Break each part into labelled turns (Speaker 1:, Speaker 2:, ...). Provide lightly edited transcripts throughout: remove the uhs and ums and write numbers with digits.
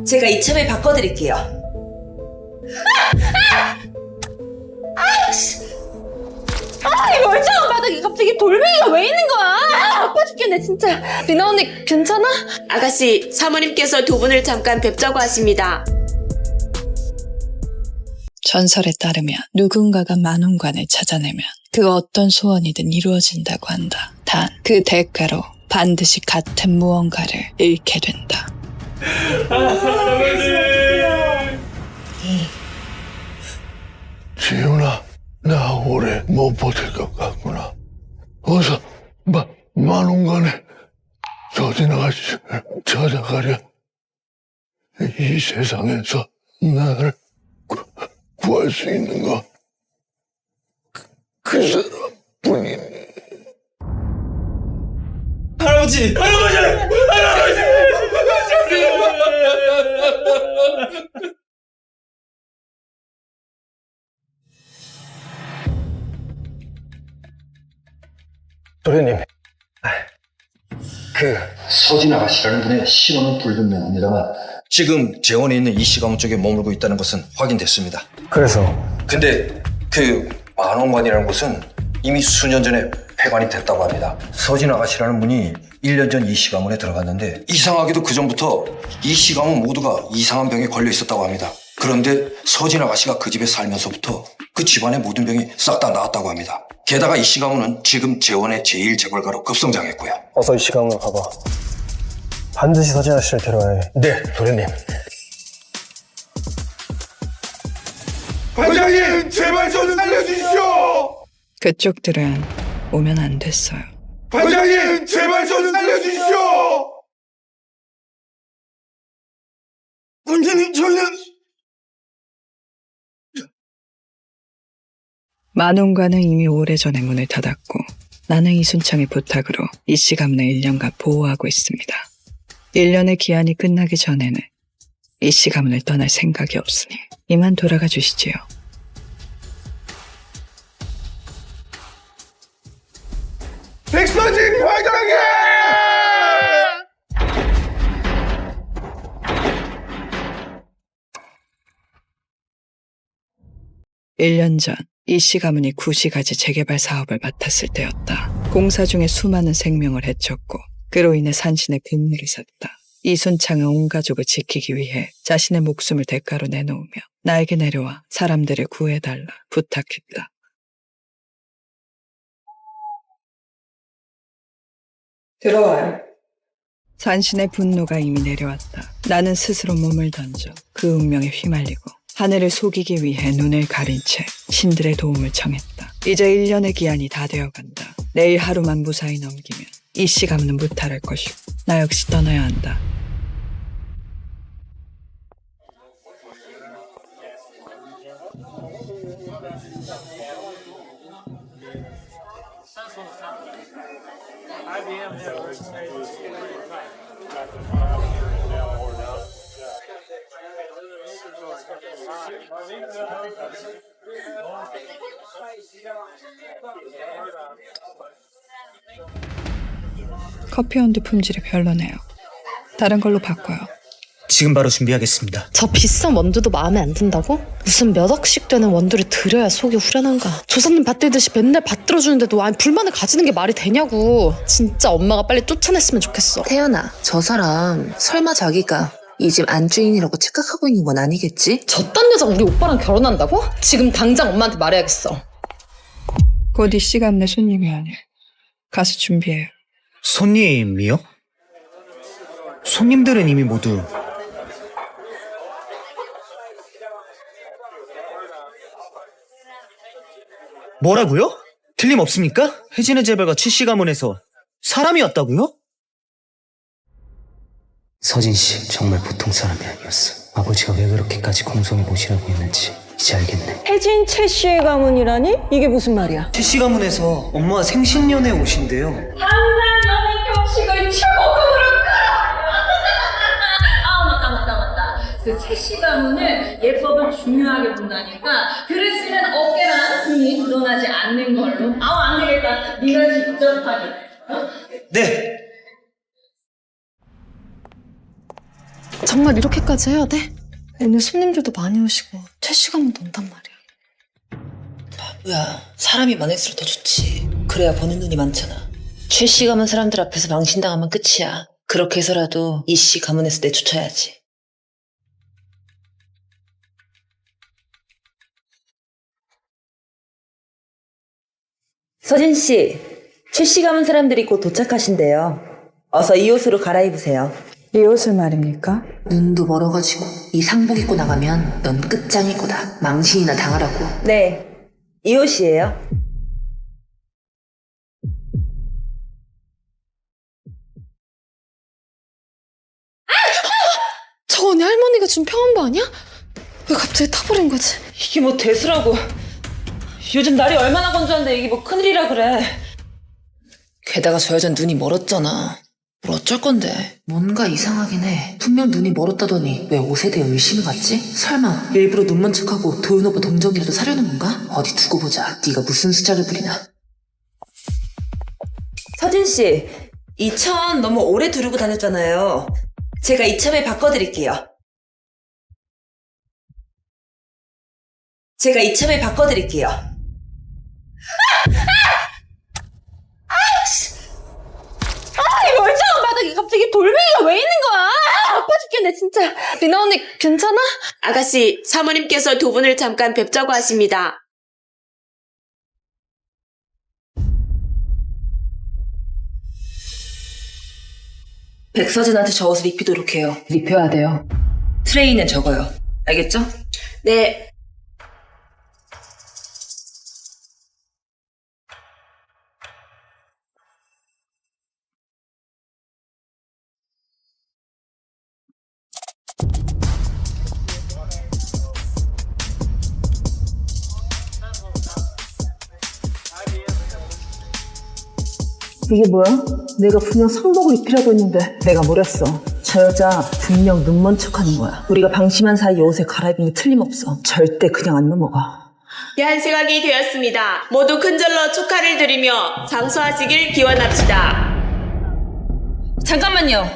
Speaker 1: 제가 이참에 바꿔드릴게요.
Speaker 2: 이 멀쩡한 바닥에 갑자기 돌멩이가 왜 있는 거야? 아파 죽겠네 진짜. 리나 언니 괜찮아?
Speaker 3: 아가씨, 사모님께서 두 분을 잠깐 뵙자고 하십니다.
Speaker 4: 전설에 따르면 누군가가 만원관을 찾아내면 그 어떤 소원이든 이루어진다고 한다. 단 그 대가로 반드시 같은 무언가를 잃게 된다.
Speaker 5: 지훈아, 나 오래 못 버틸 것 같구나. 어서 만원간에 서진 아가씨를 찾아가려. 이 세상에서 나를 구할 수 있는 건 그 사람뿐이니.
Speaker 6: 할아버지! 할아버지! 할아버지!
Speaker 7: 도련님, 서진 아가씨라는 분의 신원은 불분명합니다만
Speaker 8: 지금 재원에 있는 이씨 가문 쪽에 머물고 있다는 것은 확인됐습니다.
Speaker 7: 그래서
Speaker 8: 근데 그 만원관이라는 곳은 이미 수년 전에 폐관이 됐다고 합니다. 서진 아가씨라는 분이 1년 전 이씨 가문에 들어갔는데 이상하게도 그 전부터 이씨 가문 모두가 이상한 병에 걸려 있었다고 합니다. 그런데 서진 아가씨가 그 집에 살면서부터 그 집안의 모든 병이 싹 다 나았다고 합니다. 게다가 이씨 가문은 지금 재원의 제1재벌가로 급성장했고요.
Speaker 7: 어서 이 시간으로 가봐. 반드시 서진 아가씨를 데려와야 해. 네, 도련님.
Speaker 5: 반장님, 제발 좀 살려주십시오!
Speaker 4: 그쪽들은 오면 안 됐어요.
Speaker 5: 반장님, 제발 좀 살려주십시오! 반장님, 저는...
Speaker 4: 만원관은 이미 오래전에 문을 닫았고 나는 이순창의 부탁으로 이씨 가문을 1년간 보호하고 있습니다. 1년의 기한이 끝나기 전에는 이씨 가문을 떠날 생각이 없으니 이만 돌아가 주시지요.
Speaker 5: 백서진 반장님!
Speaker 4: 1년 전 이씨 가문이 구시가지 재개발 사업을 맡았을 때였다. 공사 중에 수많은 생명을 해쳤고 그로 인해 산신의 분노를 샀다. 이순창은 온 가족을 지키기 위해 자신의 목숨을 대가로 내놓으며 나에게 내려와 사람들을 구해달라 부탁했다. 들어와요. 산신의 분노가 이미 내려왔다. 나는 스스로 몸을 던져 그 운명에 휘말리고 하늘을 속이기 위해 눈을 가린 채 신들의 도움을 청했다. 이제 1년의 기한이 다 되어간다. 내일 하루만 무사히 넘기면 이씨 가문은 무탈할 것이고 나 역시 떠나야 한다. 커피 온도 품질이 별로네요. 다른 걸로 바꿔요.
Speaker 6: 지금 바로 준비하겠습니다.
Speaker 2: 저 비싼 원두도 마음에 안 든다고? 무슨 몇 억씩 되는 원두를 들여야 속이 후련한가? 조사님 받들듯이 맨날 받들어주는데도 아니 불만을 가지는 게 말이 되냐고. 진짜 엄마가 빨리 쫓아냈으면 좋겠어.
Speaker 9: 태연아, 저 사람 설마 자기가 이 집 안주인이라고 착각하고 있는 건 아니겠지?
Speaker 2: 저딴 여자가 우리 오빠랑 결혼한다고? 지금 당장 엄마한테 말해야겠어.
Speaker 4: 곧 이씨 가문의 손님이 아니에요. 가서 준비해요.
Speaker 6: 손님이요? 손님들은 이미 모두 뭐라고요? 틀림없습니까? 혜진의 재벌가 최씨 가문에서 사람이 왔다고요?
Speaker 10: 서진 씨 정말 보통 사람이 아니었어. 아버지가 왜 그렇게까지 공손히 모시라고 했는지 이제 알겠네.
Speaker 11: 혜진 최씨의 가문이라니? 이게 무슨 말이야?
Speaker 6: 최씨 가문에서 엄마가 생신년에 오신대요.
Speaker 2: 한산연애 결식을 최고급으로 맞다. 그 최씨 가문은 예법을 중요하게 본다니까 그랬으면 어깨랑 등이 드러나지 않는 걸로. 안 되겠다. 네가 직접 하게.
Speaker 6: 네.
Speaker 2: 정말 이렇게까지 해야 돼? 오늘 손님들도 많이 오시고 최 씨 가문도 온단 말이야.
Speaker 9: 바보야, 사람이 많을수록 더 좋지. 그래야 보는 눈이 많잖아. 최 씨 가문 사람들 앞에서 망신당하면 끝이야. 그렇게 해서라도 이 씨 가문에서 내쫓아야지. 서진 씨, 최 씨 가문 사람들이 곧 도착하신대요. 어서 이 옷으로 갈아입으세요.
Speaker 4: 이 옷을 말입니까?
Speaker 9: 눈도 멀어가지고 이 상복 입고 나가면 넌 끝장일 거다. 망신이나 당하라고. 네, 이 옷이에요.
Speaker 2: 저거 내 할머니가 준 평안보 아니야? 왜 갑자기 타버린 거지?
Speaker 9: 이게 뭐 대수라고. 요즘 날이 얼마나 건조한데 이게 뭐 큰일이라 그래. 게다가 저 여잔 눈이 멀었잖아. 뭘 어쩔 건데. 뭔가 이상하긴 해. 분명 눈이 멀었다더니 왜 옷에 대해 의심을 갖지? 설마 일부러 눈먼 척하고 도윤 오빠 동정이라도 사려는 건가? 어디 두고 보자. 네가 무슨 수작을 부리나. 서진 씨, 이 천 너무 오래 두르고 다녔잖아요. 제가 이참에 바꿔드릴게요.
Speaker 2: 이 멀쩡한 바닥에 갑자기 돌멩이가 왜 있는 거야? 아파 죽겠네 진짜. 리나 언니 괜찮아?
Speaker 3: 아가씨, 사모님께서 두 분을 잠깐 뵙자고 하십니다.
Speaker 9: 백서진한테 저 옷을 입히도록 해요. 입혀야 돼요. 트레이는 적어요. 알겠죠?
Speaker 3: 네.
Speaker 9: 이게 뭐야? 내가 분명 상복을 입히라고 했는데 내가 뭘 했어? 저 여자 분명 눈먼 척하는 거야. 우리가 방심한 사이에 옷을 갈아입은 게 틀림없어. 절대 그냥 안 넘어가.
Speaker 3: 귀한 시각이 되었습니다. 모두 큰절로 축하를 드리며 장수하시길 기원합시다.
Speaker 9: 잠깐만요.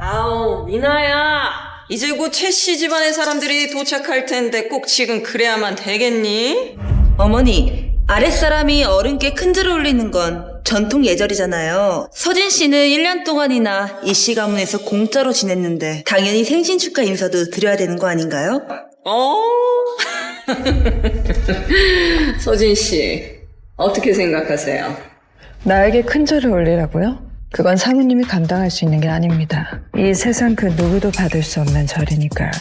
Speaker 9: 아우, 미나야.
Speaker 11: 이제 곧 최 씨 집안의 사람들이 도착할 텐데 꼭 지금 그래야만 되겠니?
Speaker 9: 어머니, 아랫사람이 어른께 큰절을 올리는 건 전통 예절이잖아요. 서진 씨는 1년 동안이나 이 씨 가문에서 공짜로 지냈는데 당연히 생신 축하 인사도 드려야 되는 거 아닌가요?
Speaker 11: 서진 씨, 어떻게 생각하세요?
Speaker 4: 나에게 큰 절을 올리라고요? 그건 사모님이 감당할 수 있는 게 아닙니다. 이 세상 그 누구도 받을 수 없는 절이니까요.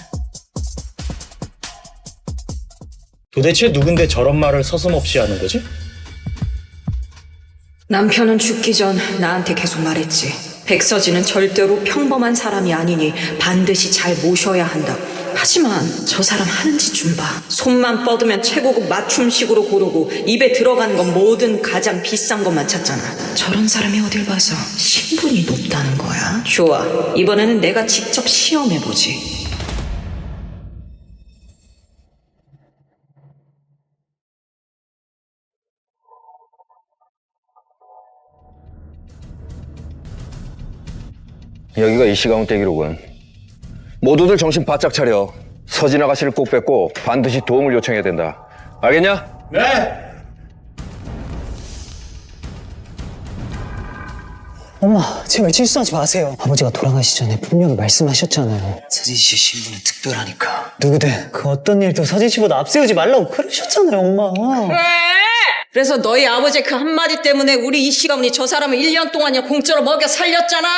Speaker 6: 도대체 누군데 저런 말을 서슴없이 하는 거지?
Speaker 11: 남편은 죽기 전 나한테 계속 말했지. 백서진은 절대로 평범한 사람이 아니니 반드시 잘 모셔야 한다. 하지만 저 사람 하는 짓 좀 봐. 손만 뻗으면 최고급 맞춤식으로 고르고 입에 들어가는 건 뭐든 가장 비싼 것만 찾잖아. 저런 사람이 어딜 봐서 신분이 높다는 거야? 좋아. 이번에는 내가 직접 시험해보지.
Speaker 8: 여기가 이 씨 가문 댁이로군. 모두들 정신 바짝 차려. 서진 아가씨를 꼭 뵙고 반드시 도움을 요청해야 된다. 알겠냐?
Speaker 5: 네.
Speaker 6: 엄마, 제발 실수하지 마세요. 아버지가 돌아가시기 전에 분명히 말씀하셨잖아요. 서진 씨 신분은 특별하니까. 누구든 그 어떤 일도 서진 씨보다 앞세우지 말라고 그러셨잖아요, 엄마.
Speaker 11: 그래서 너희 아버지 그 한마디 때문에 우리 이 씨 가문이 저 사람을 1년 동안이나 공짜로 먹여 살렸잖아.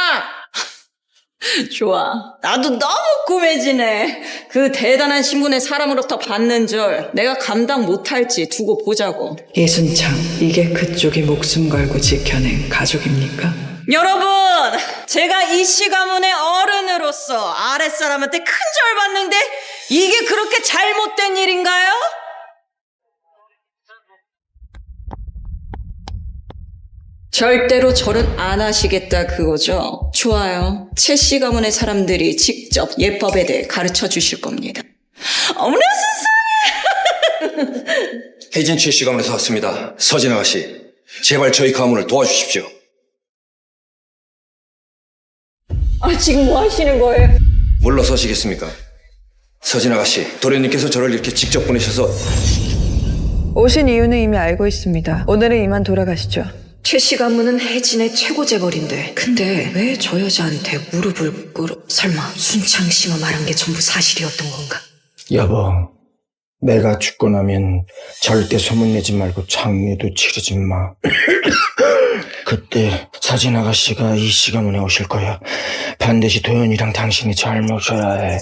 Speaker 11: 좋아. 나도 너무 꿈해지네. 그 대단한 신분의 사람으로부터 받는 절 내가 감당 못할지 두고 보자고.
Speaker 4: 예순창, 이게 그쪽이 목숨 걸고 지켜낸 가족입니까?
Speaker 11: 여러분, 제가 이 씨 가문의 어른으로서 아랫사람한테 큰 절 받는데 이게 그렇게 잘못된 일인가요? 절대로 절은 안 하시겠다 그거죠? 좋아요. 최 씨 가문의 사람들이 직접 예법에 대해 가르쳐 주실 겁니다. 어머나 세상에!
Speaker 8: 혜진 최 씨 가문에서 왔습니다. 서진 아가씨, 제발 저희 가문을 도와주십시오.
Speaker 11: 지금 뭐 하시는 거예요?
Speaker 8: 물러서시겠습니까? 서진 아가씨, 도련님께서 저를 이렇게 직접 보내셔서
Speaker 4: 오신 이유는 이미 알고 있습니다. 오늘은 이만 돌아가시죠.
Speaker 11: 최씨 가문은 혜진의 최고 재벌인데 근데 왜 저 여자한테 무릎을 꿇어? 설마 순창 씨가 말한 게 전부 사실이었던 건가?
Speaker 5: 여보, 내가 죽고 나면 절대 소문내지 말고 장례도 치르지 마. 그때 서진 아가씨가 이 시가문에 오실 거야. 반드시 도연이랑 당신이 잘 모셔야 해.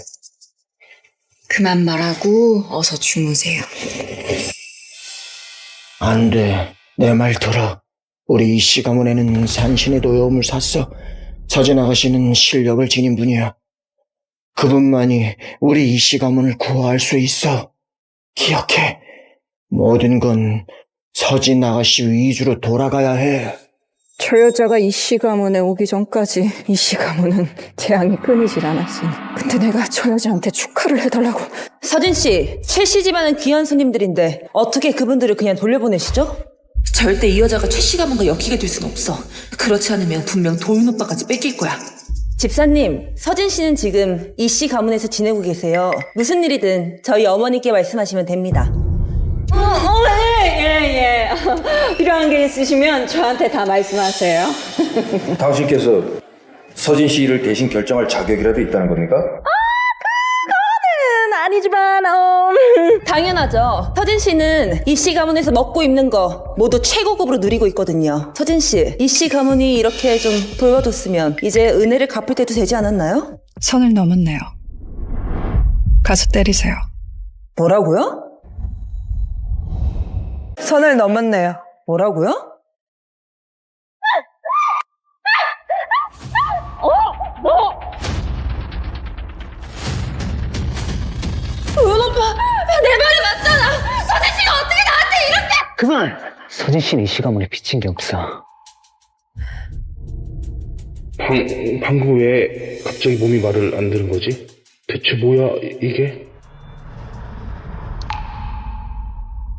Speaker 11: 그만 말하고 어서 주무세요.
Speaker 5: 안 돼. 내 말 들어. 우리 이 시가문에는 산신의 노여움을 샀어. 서진 아가씨는 실력을 지닌 분이야. 그분만이 우리 이 시가문을 구할 수 있어. 기억해. 모든 건 서진 아가씨 위주로 돌아가야 해.
Speaker 11: 저 여자가 이 시가문에 오기 전까지 이 시가문은 재앙이 끊이질 않았으니. 근데 내가 저 여자한테 축하를 해달라고.
Speaker 9: 서진 씨, 최 씨 집안은 귀한 손님들인데 어떻게 그분들을 그냥 돌려보내시죠? 절대 이 여자가 최 씨 가문과 엮이게 될 순 없어. 그렇지 않으면 분명 도윤 오빠까지 뺏길 거야. 집사님, 서진 씨는 지금 이 씨 가문에서 지내고 계세요. 무슨 일이든 저희 어머니께 말씀하시면 됩니다.
Speaker 11: 예. 필요한 게 있으시면 저한테 다 말씀하세요.
Speaker 8: 당신께서 서진 씨 일을 대신 결정할 자격이라도 있다는 겁니까?
Speaker 9: 아니지만 당연하죠. 서진 씨는 이 씨 가문에서 먹고 입는 거 모두 최고급으로 누리고 있거든요. 서진 씨, 이 씨 가문이 이렇게 좀 돌봐줬으면 이제 은혜를 갚을 때도 되지 않았나요?
Speaker 4: 선을 넘었네요. 가서 때리세요.
Speaker 9: 뭐라고요?
Speaker 4: 선을 넘었네요.
Speaker 9: 뭐라고요? 도윤 오빠, 내 말이 맞잖아. 서진 씨가 어떻게 나한테 이렇게?
Speaker 10: 그만! 서진 씨는 이 시가문에 비친 게 없어.
Speaker 7: 방금 왜 갑자기 몸이 말을 안 들은 거지? 대체 뭐야, 이게?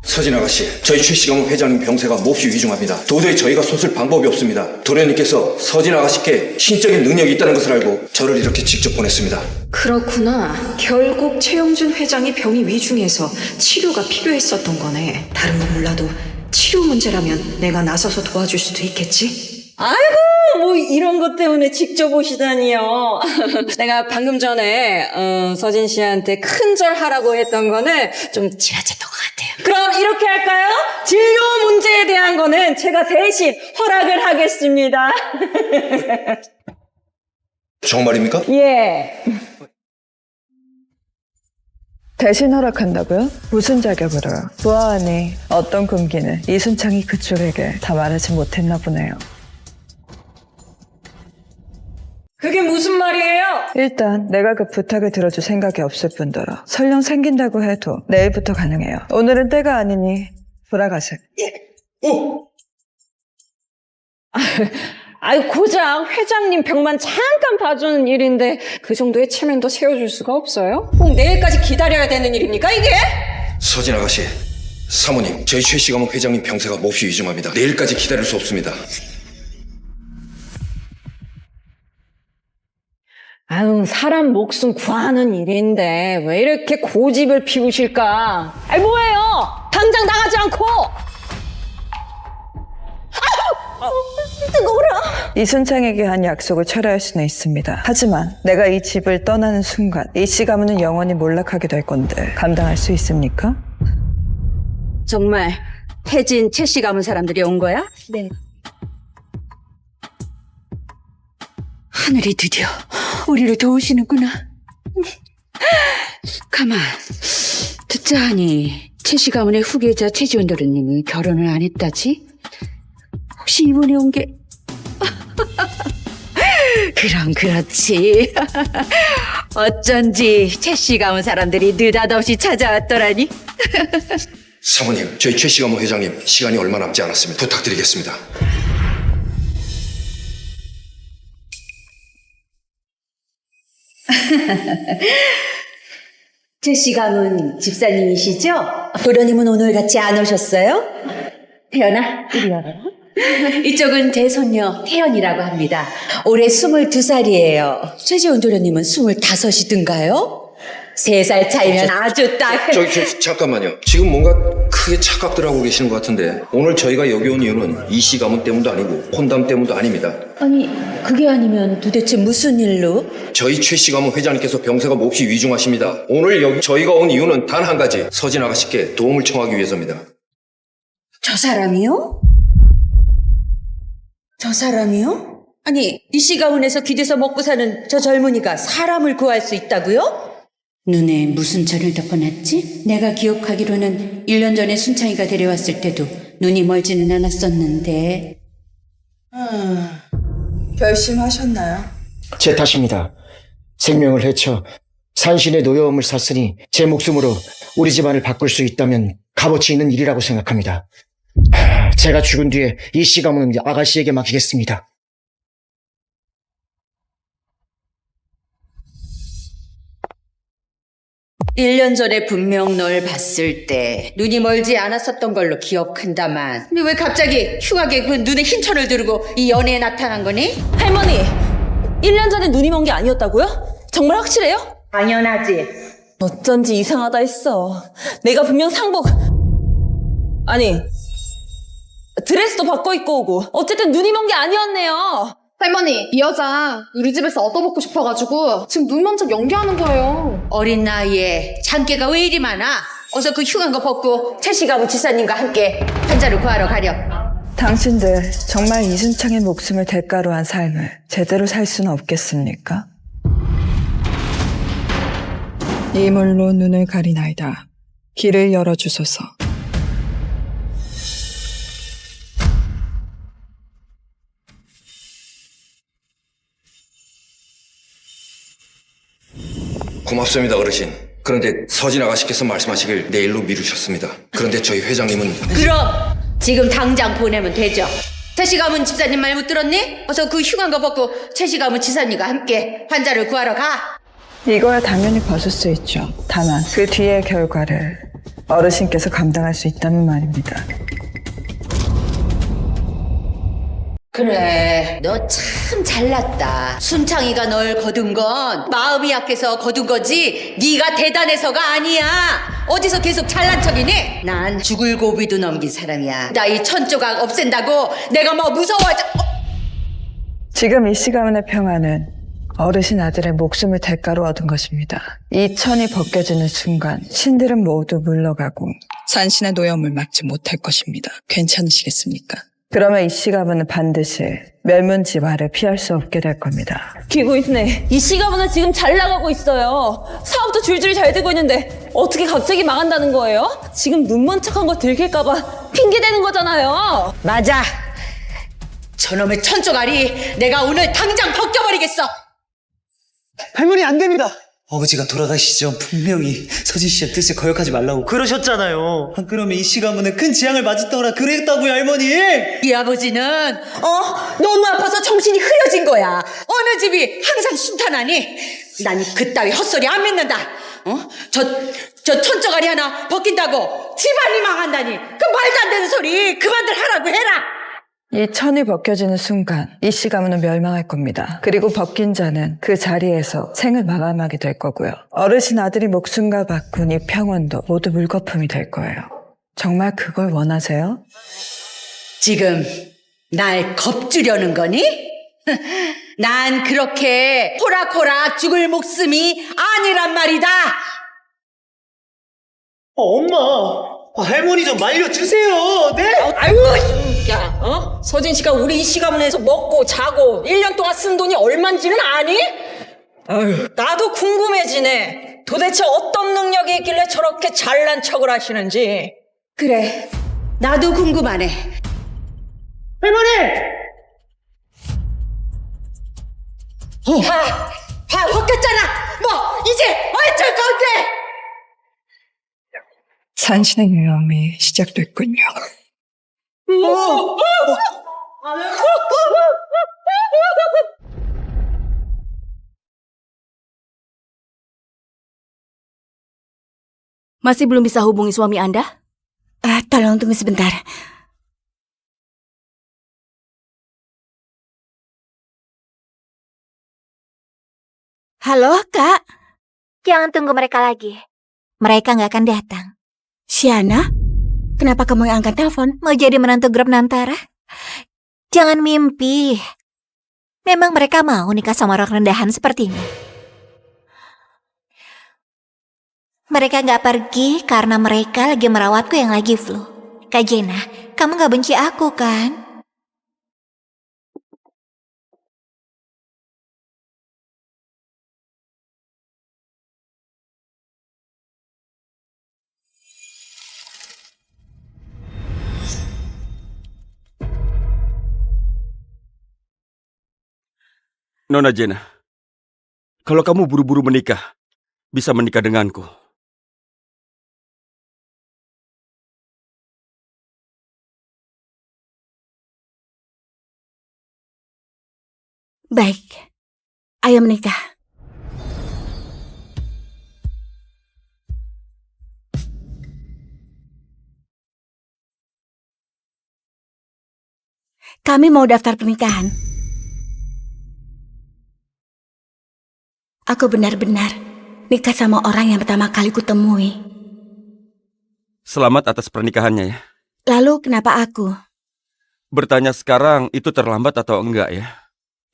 Speaker 8: 서진 아가씨, 저희 최 씨 가문 회장님 병세가 몹시 위중합니다. 도저히 저희가 솟을 방법이 없습니다. 도련님께서 서진 아가씨께 신적인 능력이 있다는 것을 알고 저를 이렇게 직접 보냈습니다.
Speaker 11: 그렇구나. 결국 최영준 회장이 병이 위중해서 치료가 필요했었던 거네. 다른 건 몰라도 치료 문제라면 내가 나서서 도와줄 수도 있겠지?
Speaker 1: 아이고, 뭐 이런 것 때문에 직접 오시다니요. 내가 방금 전에 서진 씨한테 큰절 하라고 했던 거는 좀 지나쳤던 것 같아요. 그럼 이렇게 할까요? 진료 문제에 대한 거는 제가 대신 허락을 하겠습니다.
Speaker 8: 정말입니까?
Speaker 1: 예.
Speaker 4: 대신 허락한다고요? 무슨 자격으로요? 보아하니 어떤 금기는 이순창이 그쪽에게 다 말하지 못했나 보네요.
Speaker 1: 그게 무슨 말이에요?
Speaker 4: 일단 내가 그 부탁을 들어줄 생각이 없을 뿐더러 설령 생긴다고 해도 내일부터 가능해요. 오늘은 때가 아니니 돌아가세요.
Speaker 1: 아유, 고작 회장님 병만 잠깐 봐주는 일인데 그 정도의 체면도 세워줄 수가 없어요? 꼭 내일까지 기다려야 되는 일입니까, 이게?
Speaker 8: 서진 아가씨, 사모님, 저희 최 씨 가문 회장님 병세가 몹시 위중합니다. 내일까지 기다릴 수 없습니다.
Speaker 1: 아유, 사람 목숨 구하는 일인데 왜 이렇게 고집을 피우실까? 아이, 뭐예요? 당장 나가지 않고! 뜨거워라!
Speaker 4: 이순창에게 한 약속을 철회할 수는 있습니다. 하지만 내가 이 집을 떠나는 순간 이 씨 가문은 영원히 몰락하게 될 건데 감당할 수 있습니까?
Speaker 1: 정말 혜진, 최씨 가문 사람들이 온 거야? 네. 하늘이 드디어 우리를 도우시는구나. 가만, 듣자 하니 최씨 가문의 후계자 최지원 도련님이 결혼을 안 했다지? 혹시 이번에 온 게... 그럼 그렇지. 어쩐지 최씨 가문 사람들이 느닷없이 찾아왔더라니.
Speaker 8: 사모님, 저희 최 씨 가문 회장님 시간이 얼마 남지 않았습니다. 부탁드리겠습니다.
Speaker 1: 최씨 가문 집사님이시죠? 도련님은 오늘 같이 안 오셨어요? 태연아, 이리 와라.
Speaker 12: 이쪽은 제 손녀 태연이라고 합니다. 올해 22살이에요. 최지원 도련님은 25이든가요? 3살 차이면 아주 딱.
Speaker 8: 잠깐만요. 지금 뭔가 크게 착각들 하고 계시는 것 같은데 오늘 저희가 여기 온 이유는 이씨 가문 때문도 아니고 혼담 때문도 아닙니다.
Speaker 12: 아니, 그게 아니면 도대체 무슨 일로?
Speaker 8: 저희 최씨 가문 회장님께서 병세가 몹시 위중하십니다. 오늘 여기 저희가 온 이유는 단 한 가지. 서진 아가씨께 도움을 청하기 위해서입니다.
Speaker 12: 저 사람이요? 저 사람이요? 아니, 이씨 가문에서 기대서 먹고 사는 저 젊은이가 사람을 구할 수 있다고요? 눈에 무슨 철을 덮어놨지? 내가 기억하기로는 1년 전에 순창이가 데려왔을 때도 눈이 멀지는 않았었는데.
Speaker 4: 결심하셨나요?
Speaker 5: 제 탓입니다. 생명을 해쳐 산신의 노여움을 샀으니 제 목숨으로 우리 집안을 바꿀 수 있다면 값어치 있는 일이라고 생각합니다. 제가 죽은 뒤에 이씨 가문은 아가씨에게 맡기겠습니다.
Speaker 12: 일 년 전에 분명 널 봤을 때 눈이 멀지 않았었던 걸로 기억한다만, 근데 왜 갑자기 흉하게 그 눈에 흰 천을 두르고 이 연애에 나타난 거니?
Speaker 1: 할머니, 1년 전에 눈이 먼 게 아니었다고요? 정말 확실해요?
Speaker 12: 당연하지.
Speaker 1: 어쩐지 이상하다 했어. 내가 분명 상복, 아니, 드레스도 바꿔 입고 오고 어쨌든 눈이 먼 게 아니었네요.
Speaker 2: 할머니, 이 여자 우리 집에서 얻어먹고 싶어가지고 지금 눈 먼 척 연기하는 거예요.
Speaker 12: 어린 나이에 잔깨가 왜 이리 많아? 어서 그 흉한 거 벗고 최씨가부 지사님과 함께 환자를 구하러 가렴.
Speaker 4: 당신들 정말 이순창의 목숨을 대가로 한 삶을 제대로 살 수는 없겠습니까? 이물로 눈을 가리나이다. 길을 열어주소서.
Speaker 8: 고맙습니다, 어르신. 그런데 서진 아가씨께서 말씀하시길 내일로 미루셨습니다. 그런데 저희 회장님은
Speaker 12: 그럼 지금 당장 보내면 되죠. 최씨 가문 집사님 말 못 들었니? 어서 그 흉한 거 벗고 최씨 가문 지사님과 함께 환자를 구하러 가.
Speaker 4: 이거야 당연히 벗을 수 있죠. 다만 그 뒤의 결과를 어르신께서 감당할 수 있다는 말입니다.
Speaker 12: 그래, 너 참 잘났다. 순창이가 널 거둔 건 마음이 약해서 거둔 거지 네가 대단해서가 아니야. 어디서 계속 잘난 척이니? 난 죽을 고비도 넘긴 사람이야. 나 이 천조각 없앤다고 내가 뭐 무서워져.
Speaker 4: 지금 이씨 가문의 평화는 어르신 아들의 목숨을 대가로 얻은 것입니다. 이 천이 벗겨지는 순간 신들은 모두 물러가고 산신의 노여움을 막지 못할 것입니다. 괜찮으시겠습니까? 그러면 이씨 가문은 반드시 멸문지화를 피할 수 없게 될 겁니다.
Speaker 1: 기고 있네. 이씨 가문은 지금 잘 나가고 있어요. 사업도 줄줄이 잘 되고 있는데 어떻게 갑자기 망한다는 거예요? 지금 눈 먼 척한 거 들킬까봐 핑계대는 거잖아요.
Speaker 12: 맞아. 저놈의 천조가리 내가 오늘 당장 벗겨버리겠어.
Speaker 6: 할머니 안 됩니다. 아버지가 돌아가시기 전 분명히 서진 씨의 뜻에 거역하지 말라고 그러셨잖아요. 안 그러면 이씨 가문은 큰 재앙을 맞았다거나 그랬다고요, 할머니.
Speaker 12: 이 아버지는 너무 아파서 정신이 흐려진 거야. 어느 집이 항상 순탄하니? 난 그따위 헛소리 안 믿는다. 저 천조가리 하나 벗긴다고 집안이 망한다니. 그 말도 안 되는 소리 그만들 하라고 해라.
Speaker 4: 이 천이 벗겨지는 순간 이씨 가문은 멸망할 겁니다. 그리고 벗긴 자는 그 자리에서 생을 마감하게 될 거고요. 어르신 아들이 목숨과 바꾼 이 평원도 모두 물거품이 될 거예요. 정말 그걸 원하세요?
Speaker 12: 지금 날 겁주려는 거니? 난 그렇게 호락호락 죽을 목숨이 아니란 말이다.
Speaker 6: 엄마, 할머니 좀 말려주세요. 네?
Speaker 1: 아이고, 야, 서진 씨가 우리 이씨 가문에서 먹고 자고 1년 동안 쓴 돈이 얼만지는 아니? 아유, 나도 궁금해지네. 도대체 어떤 능력이 있길래 저렇게 잘난 척을 하시는지.
Speaker 12: 그래, 나도 궁금하네.
Speaker 6: 할머니!
Speaker 12: 다 벗겼잖아. 뭐 이제 어쩔 건데?
Speaker 4: 산신의 위험이 시작됐군요.
Speaker 13: Masih belum bisa hubungi suami Anda?
Speaker 12: Tolong tunggu sebentar.
Speaker 13: Halo, Kak.
Speaker 14: Jangan tunggu mereka lagi. Mereka nggak akan datang.
Speaker 13: Siana? Kenapa kamu yang angkat telepon?
Speaker 14: Mau jadi menantu grup Nantara? Jangan mimpi. Memang mereka mau nikah sama orang rendahan seperti ini. Mereka nggak pergi karena mereka lagi merawatku yang lagi flu. Kak Jena, kamu nggak benci aku kan?
Speaker 15: Nona Jena, kalau kamu buru-buru menikah, bisa menikah denganku.
Speaker 13: Baik, ayo menikah. Kami mau daftar pernikahan. Aku benar-benar nikah sama orang yang pertama kali kutemui.
Speaker 15: Selamat atas pernikahannya ya.
Speaker 13: Lalu kenapa aku?
Speaker 15: Bertanya sekarang itu terlambat atau enggak ya?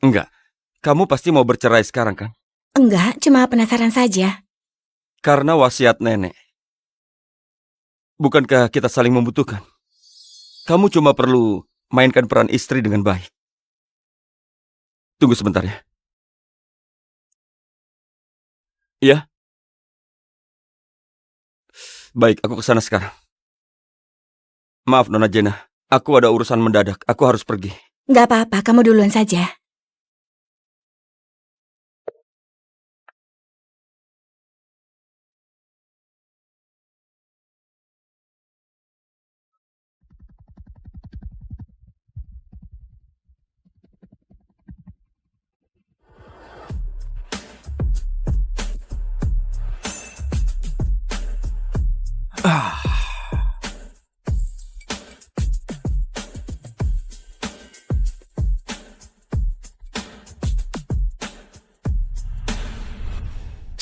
Speaker 15: Enggak. Kamu pasti mau bercerai sekarang kan?
Speaker 13: Enggak, cuma penasaran saja.
Speaker 15: Karena wasiat nenek. Bukankah kita saling membutuhkan? Kamu cuma perlu mainkan peran istri dengan baik. Tunggu sebentar ya. Iya? Baik, aku kesana sekarang. Maaf Nona Jena, aku ada urusan mendadak, aku harus pergi.
Speaker 13: Enggak apa-apa, kamu duluan saja.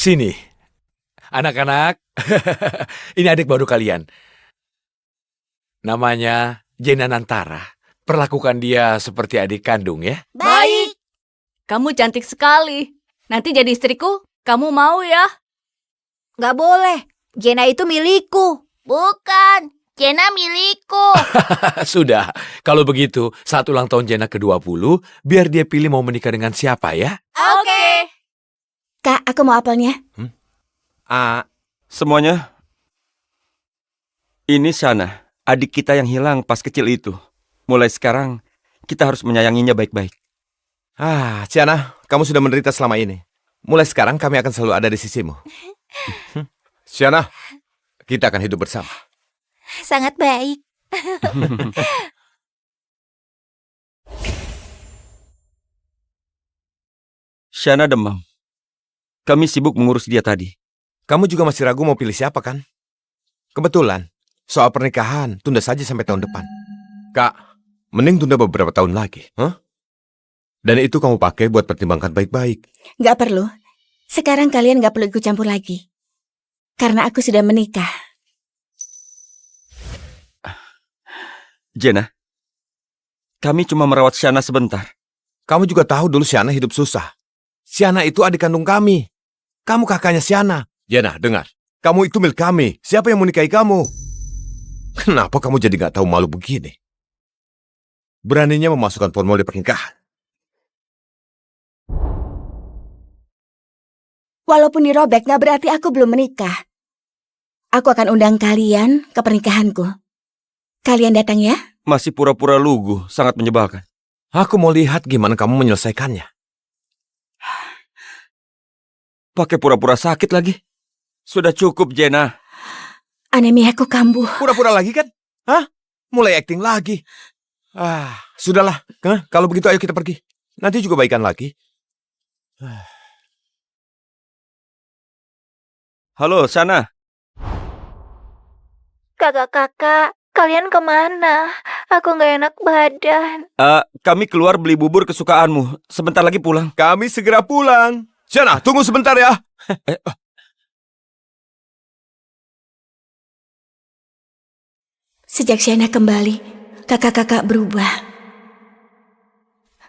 Speaker 16: Sini, anak-anak. Ini adik baru kalian. Namanya Jena Nantara. Perlakukan dia seperti adik kandung ya.
Speaker 17: Baik. Kamu cantik sekali. Nanti jadi istriku, kamu mau ya?
Speaker 14: Nggak boleh. Jena itu milikku.
Speaker 17: Bukan, Jena milikku.
Speaker 16: Sudah, kalau begitu saat ulang tahun Jena ke-20, biar dia pilih mau menikah dengan siapa ya.
Speaker 17: Oke.
Speaker 13: Kak, aku mau apelnya.
Speaker 15: Semuanya. Ini Shana, adik kita yang hilang pas kecil itu. Mulai sekarang, kita harus menyayanginya baik-baik.
Speaker 18: Shana, kamu sudah menderita selama ini. Mulai sekarang kami akan selalu ada di sisimu. Shana, kita akan hidup bersama.
Speaker 14: Sangat baik.
Speaker 15: Shana demam. Kami sibuk mengurus dia tadi.
Speaker 18: Kamu juga masih ragu mau pilih siapa kan? Kebetulan, soal pernikahan tunda saja sampai tahun depan. Kak, mending tunda beberapa tahun lagi. Dan itu kamu pakai buat pertimbangkan baik-baik.
Speaker 13: Nggak perlu. Sekarang kalian nggak perlu ikut campur lagi. Karena aku sudah menikah.
Speaker 15: Jena, kami cuma merawat Shana sebentar.
Speaker 18: Kamu juga tahu dulu Shana hidup susah. Shana itu adik kandung kami. Kamu kakaknya Shana. Jena, dengar. Kamu itu milik kami. Siapa yang menikahi kamu? Kenapa kamu jadi gak tahu malu begini? Beraninya memasukkan formulir pernikahan.
Speaker 13: Walaupun dirobek, nggak berarti aku belum menikah. Aku akan undang kalian ke pernikahanku. Kalian datang ya?
Speaker 15: Masih pura-pura lugu, sangat menyebalkan.
Speaker 18: Aku mau lihat gimana kamu menyelesaikannya.
Speaker 15: Pakai pura-pura sakit lagi. Sudah cukup, Jena.
Speaker 13: Anemiaku kambuh.
Speaker 18: Pura-pura lagi kan? Mulai acting lagi. Sudahlah. Kalau begitu ayo kita pergi. Nanti juga baikan lagi.
Speaker 15: Halo, Shana.
Speaker 14: Kakak-kakak, kalian kemana? Aku nggak enak badan.
Speaker 15: Kami keluar beli bubur kesukaanmu. Sebentar lagi pulang.
Speaker 18: Kami segera pulang. Siana, tunggu sebentar ya.
Speaker 13: Sejak Shana kembali, kakak-kakak berubah.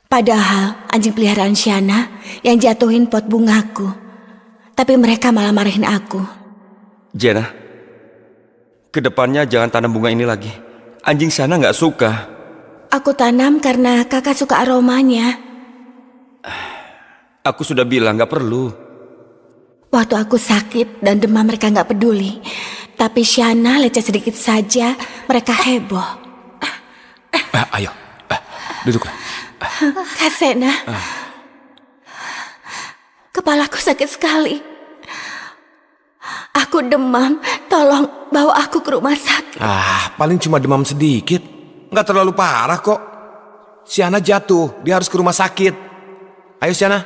Speaker 13: Padahal anjing peliharaan Shana yang jatuhin pot bungaku. Tapi mereka malah marahin aku.
Speaker 15: Jenna, kedepannya jangan tanam bunga ini lagi. Anjing Shana nggak suka.
Speaker 13: Aku tanam karena kakak suka aromanya.
Speaker 15: Aku sudah bilang nggak perlu.
Speaker 13: Waktu aku sakit dan demam mereka nggak peduli. Tapi Shana lecet sedikit saja, mereka heboh.
Speaker 18: Ayo, duduklah.
Speaker 13: Kak Sena, kepalaku sakit sekali. Aku demam, tolong bawa aku ke rumah sakit.
Speaker 18: Paling cuma demam sedikit. Nggak terlalu parah kok. Siana jatuh, dia harus ke rumah sakit. Ayo Siana.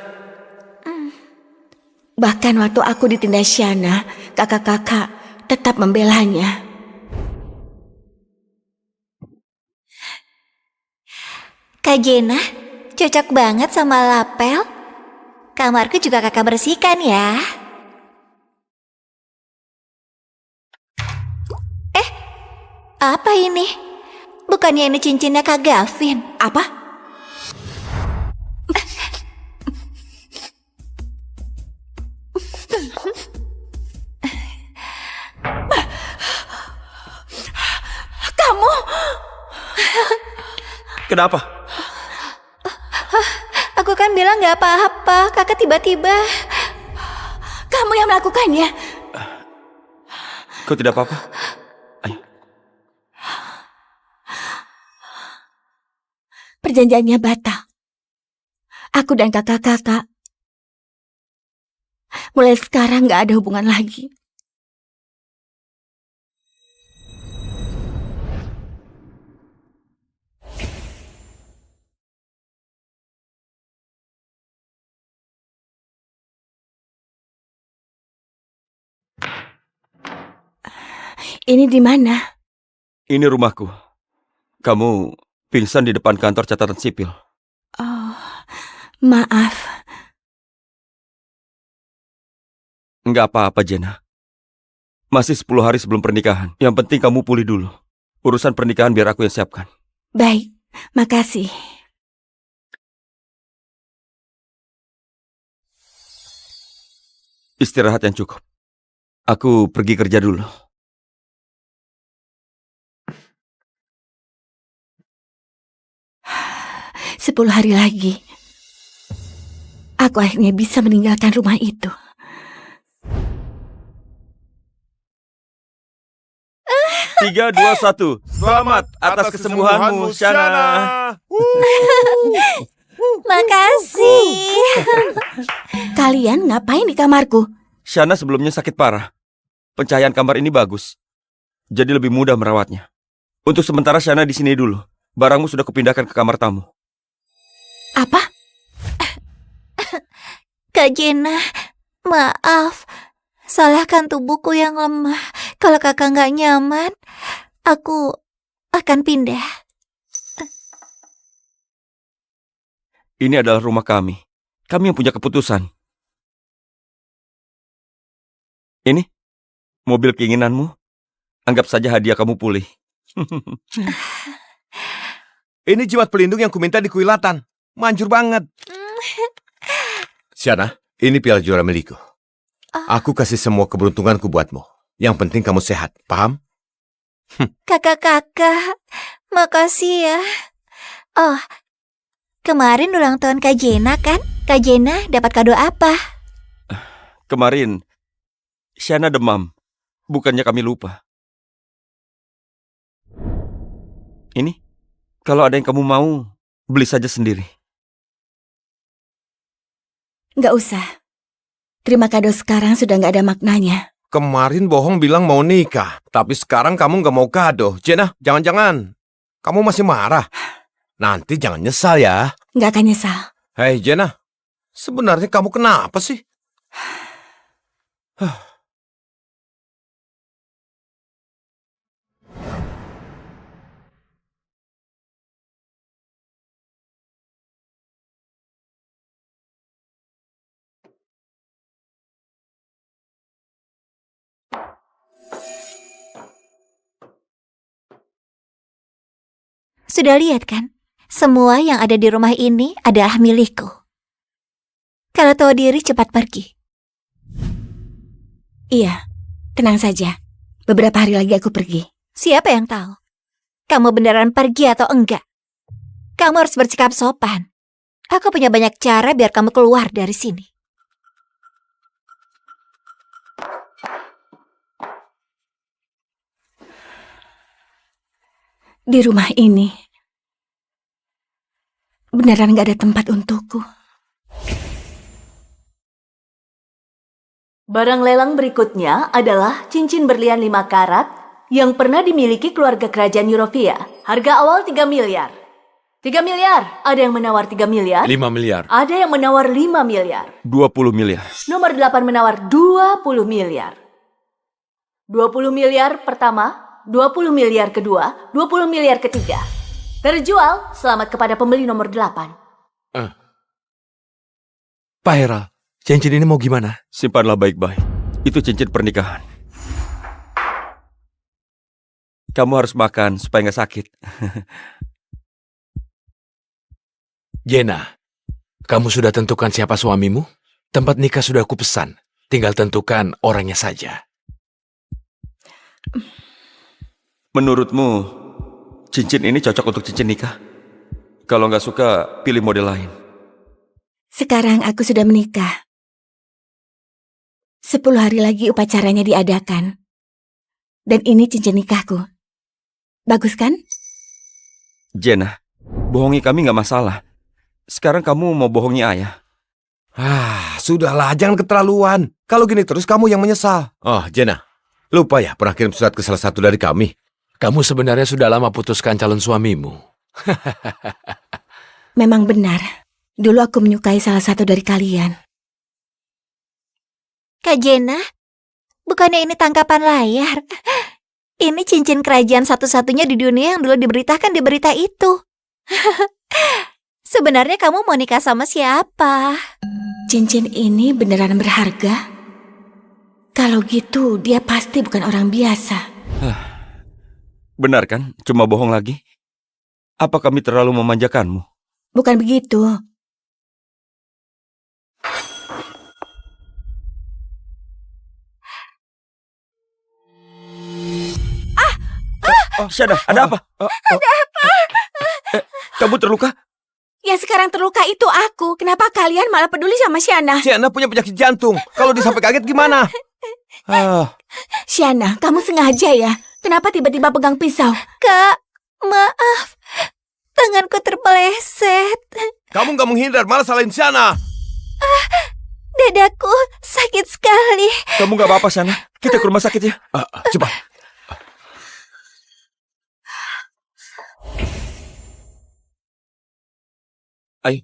Speaker 13: Bahkan waktu aku ditindas Shana, kakak-kakak tetap membelanya.
Speaker 14: Kak Jenna, cocok banget sama lapel. Kamarku juga kakak bersihkan ya. Apa ini? Bukannya ini cincinnya Kak Gavin?
Speaker 13: Apa? Kamu?
Speaker 15: Kenapa?
Speaker 14: Aku kan bilang gak apa-apa, kakak tiba-tiba.
Speaker 13: Kamu yang melakukannya?
Speaker 15: Kau tidak apa-apa?
Speaker 13: Perjanjiannya batal. Aku dan kakak-kakak mulai sekarang gak ada hubungan lagi. Ini di mana?
Speaker 15: Ini rumahku. Kamu pingsan di depan kantor catatan sipil.
Speaker 13: Oh, maaf.
Speaker 15: Enggak apa-apa, Jenna. Masih 10 hari sebelum pernikahan. Yang penting kamu pulih dulu. Urusan pernikahan biar aku yang siapkan.
Speaker 13: Baik, makasih.
Speaker 15: Istirahat yang cukup. Aku pergi kerja dulu.
Speaker 13: 10 hari lagi, aku akhirnya bisa meninggalkan rumah itu.
Speaker 15: Tiga, dua, satu. Selamat atas kesembuhanmu, Shana.
Speaker 14: Makasih.
Speaker 13: Kalian ngapain di kamarku?
Speaker 15: Shana sebelumnya sakit parah. Pencahayaan kamar ini bagus. Jadi lebih mudah merawatnya. Untuk sementara Shana di sini dulu. Barangmu sudah kupindahkan ke kamar tamu.
Speaker 13: Apa?
Speaker 14: Kak Jenna, maaf. Salahkan tubuhku yang lemah. Kalau kakak nggak nyaman, aku akan pindah.
Speaker 15: Ini adalah rumah kami. Kami yang punya keputusan. Ini mobil keinginanmu. Anggap saja hadiah kamu pulih.
Speaker 18: Ini jimat pelindung yang kuminta di kuilatan. Manjur banget. Siana, ini piala juara milikku. Aku kasih semua keberuntunganku buatmu. Yang penting kamu sehat, paham?
Speaker 14: Kakak-kakak, makasih ya. Oh, kemarin ulang tahun Kak Jenna kan? Kak Jenna dapat kado apa?
Speaker 15: Kemarin, Shana demam. Bukannya kami lupa. Ini, kalau ada yang kamu mau, beli saja sendiri.
Speaker 13: Nggak usah. Terima kado sekarang sudah nggak ada maknanya.
Speaker 18: Kemarin bohong bilang mau nikah, tapi sekarang kamu nggak mau kado. Jenna, jangan-jangan kamu masih marah. Nanti jangan nyesal ya.
Speaker 13: Nggak akan nyesal.
Speaker 18: Hei Jenna, sebenarnya kamu kenapa sih?
Speaker 14: Sudah lihat kan? Semua yang ada di rumah ini adalah milikku. Kalau tahu diri cepat pergi.
Speaker 13: Iya, tenang saja. Beberapa hari lagi aku pergi.
Speaker 14: Siapa yang tahu? Kamu beneran pergi atau enggak? Kamu harus bersikap sopan. Aku punya banyak cara biar kamu keluar dari sini.
Speaker 13: Di rumah ini, beneran gak ada tempat untukku.
Speaker 17: Barang lelang berikutnya adalah cincin berlian 5 karat yang pernah dimiliki keluarga kerajaan Eurovia. Harga awal 3 miliar. 3 miliar. Ada yang menawar 3 miliar.
Speaker 16: 5 miliar.
Speaker 17: Ada yang menawar 5 miliar.
Speaker 15: 20 miliar.
Speaker 17: Nomor 8 menawar 20 miliar. 20 miliar pertama, 20 miliar kedua, 20 miliar ketiga. Terjual, selamat kepada pembeli nomor 8.
Speaker 16: Pak Hera, cincin ini mau gimana?
Speaker 15: Simpanlah baik-baik. Itu cincin pernikahan. Kamu harus makan supaya nggak sakit.
Speaker 16: Jena, kamu sudah tentukan siapa suamimu? Tempat nikah sudah aku pesan. Tinggal tentukan orangnya saja.
Speaker 15: Menurutmu, cincin ini cocok untuk cincin nikah? Kalau nggak suka, pilih model lain.
Speaker 13: Sekarang aku sudah menikah. 10 hari lagi upacaranya diadakan. Dan ini cincin nikahku. Bagus kan?
Speaker 15: Jena, bohongi kami nggak masalah. Sekarang kamu mau bohongi ayah.
Speaker 18: Sudahlah, jangan keterlaluan. Kalau gini terus kamu yang menyesal. Oh, Jena, lupa ya pernah kirim surat ke salah satu dari kami.
Speaker 16: Kamu sebenarnya sudah lama putuskan calon suamimu.
Speaker 13: Memang benar. Dulu aku menyukai salah satu dari kalian.
Speaker 14: Kak Jena, bukannya ini tangkapan layar? Ini cincin kerajaan satu-satunya di dunia yang dulu diberitakan di berita itu. Sebenarnya kamu mau nikah sama siapa?
Speaker 13: Cincin ini beneran berharga? Kalau gitu, dia pasti bukan orang biasa.
Speaker 15: Benar kan? Cuma bohong lagi? Apa kami terlalu memanjakanmu?
Speaker 13: Bukan begitu.
Speaker 15: Syana, ada apa?
Speaker 13: Ada apa?
Speaker 15: Kamu terluka?
Speaker 13: Yang sekarang terluka itu aku. Kenapa kalian malah peduli sama Syana?
Speaker 18: Syana punya penyakit jantung. Kalau dia sampai kaget gimana?
Speaker 13: Syana, kamu sengaja ya? Kenapa tiba-tiba pegang pisau?
Speaker 14: Kak, maaf. Tanganku terpeleset.
Speaker 18: Kamu nggak menghindar, malah salahin Syana.
Speaker 14: Dadaku sakit sekali.
Speaker 15: Kamu nggak apa-apa, Syana? Kita ke rumah sakit ya.
Speaker 18: Cepat.
Speaker 15: Ayo.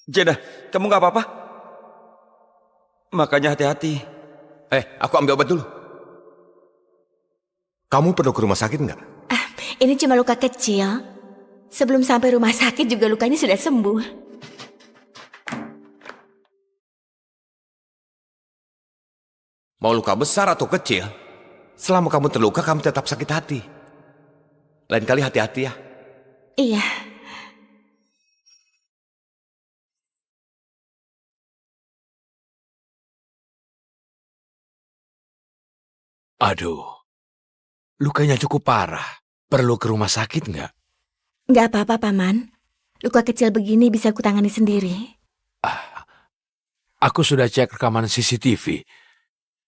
Speaker 15: Jena, kamu nggak apa-apa? Makanya hati-hati.
Speaker 18: Aku ambil obat dulu. Kamu perlu ke rumah sakit nggak?
Speaker 13: Ini cuma luka kecil. Sebelum sampai rumah sakit juga lukanya sudah sembuh.
Speaker 18: Mau luka besar atau kecil, selama kamu terluka kamu tetap sakit hati. Lain kali hati-hati ya.
Speaker 13: Iya.
Speaker 16: Aduh, lukanya cukup parah. Perlu ke rumah sakit nggak?
Speaker 13: Nggak apa-apa, Paman. Luka kecil begini bisa kutangani sendiri.
Speaker 16: Aku sudah cek rekaman CCTV.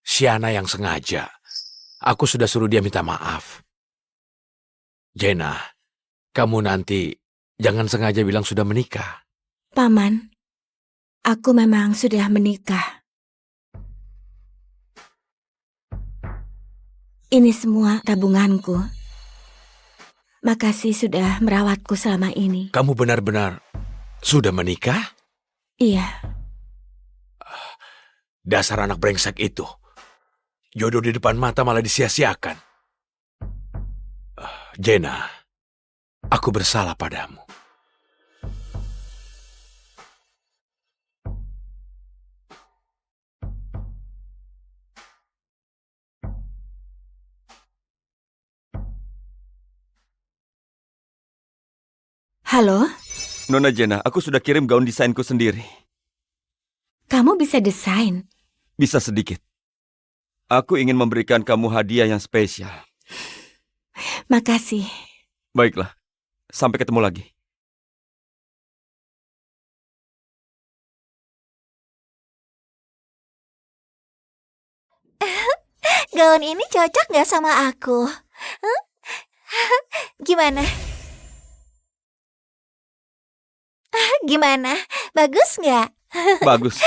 Speaker 16: Syana yang sengaja. Aku sudah suruh dia minta maaf. Jena, kamu nanti jangan sengaja bilang sudah menikah.
Speaker 13: Paman, aku memang sudah menikah. Ini semua tabunganku. Makasih sudah merawatku selama ini.
Speaker 16: Kamu benar-benar sudah menikah?
Speaker 13: Iya.
Speaker 16: Dasar anak brengsek itu. Jodoh di depan mata malah disia-siakan. Jena, aku bersalah padamu.
Speaker 13: Halo,
Speaker 15: Nona Jena, aku sudah kirim gaun desainku sendiri.
Speaker 13: kamu bisa desain?
Speaker 15: Bisa sedikit. Aku ingin memberikan kamu hadiah yang spesial.
Speaker 13: Makasih.
Speaker 15: Baiklah, sampai ketemu lagi.
Speaker 14: Gaun ini cocok nggak sama aku? Hah? Gimana? Gimana? Bagus nggak?
Speaker 15: Bagus,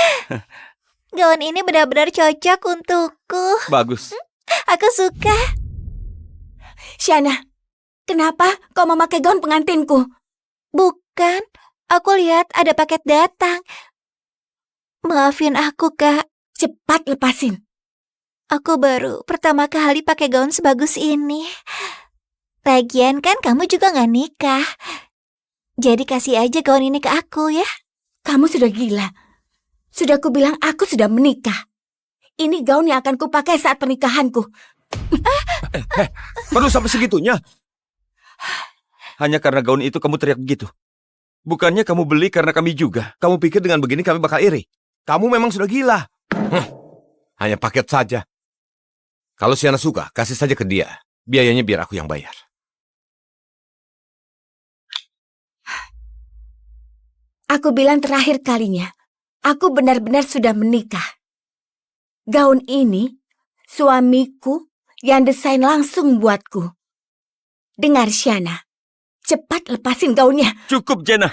Speaker 14: Gaun ini benar-benar cocok untukku.
Speaker 15: bagus.
Speaker 14: Aku suka.
Speaker 13: Shana, kenapa kau memakai gaun pengantinku?
Speaker 14: Bukan, aku lihat ada paket datang. Maafin aku, Kak.
Speaker 13: Cepat lepasin.
Speaker 14: Aku baru pertama kali pakai gaun sebagus ini. Lagian kan kamu juga nggak nikah. Jadi kasih aja gaun ini ke aku ya.
Speaker 13: Kamu sudah gila. Sudah kubilang aku sudah menikah. Ini gaun yang akan kupakai saat pernikahanku.
Speaker 18: Perlu sampai segitunya?
Speaker 15: Hanya karena gaun itu kamu teriak begitu. Bukannya kamu beli karena kami juga.
Speaker 18: Kamu pikir dengan begini kami bakal iri? Kamu memang sudah gila. Hanya paket saja. Kalau Siana suka, kasih saja ke dia. Biayanya biar aku yang bayar.
Speaker 13: Aku bilang terakhir kalinya, aku benar-benar sudah menikah. Gaun ini, suamiku yang desain langsung buatku. Dengar, Shana. Cepat lepasin gaunnya.
Speaker 15: Cukup, Jena.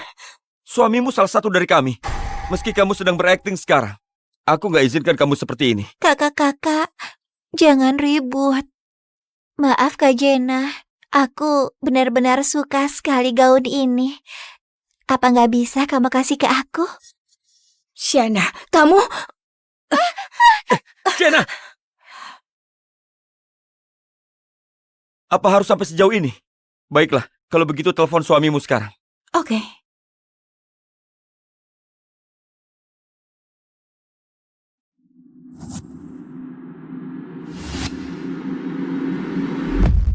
Speaker 15: Suamimu salah satu dari kami. Meski kamu sedang berakting sekarang, aku nggak izinkan kamu seperti ini.
Speaker 14: Kakak-kakak, jangan ribut. Maaf Kak Jena, aku benar-benar suka sekali gaun ini. Apa nggak bisa kamu kasih ke aku?
Speaker 13: Shana, kamu...
Speaker 15: Jena! Apa harus sampai sejauh ini? Baiklah, kalau begitu telepon suamimu sekarang.
Speaker 13: Oke.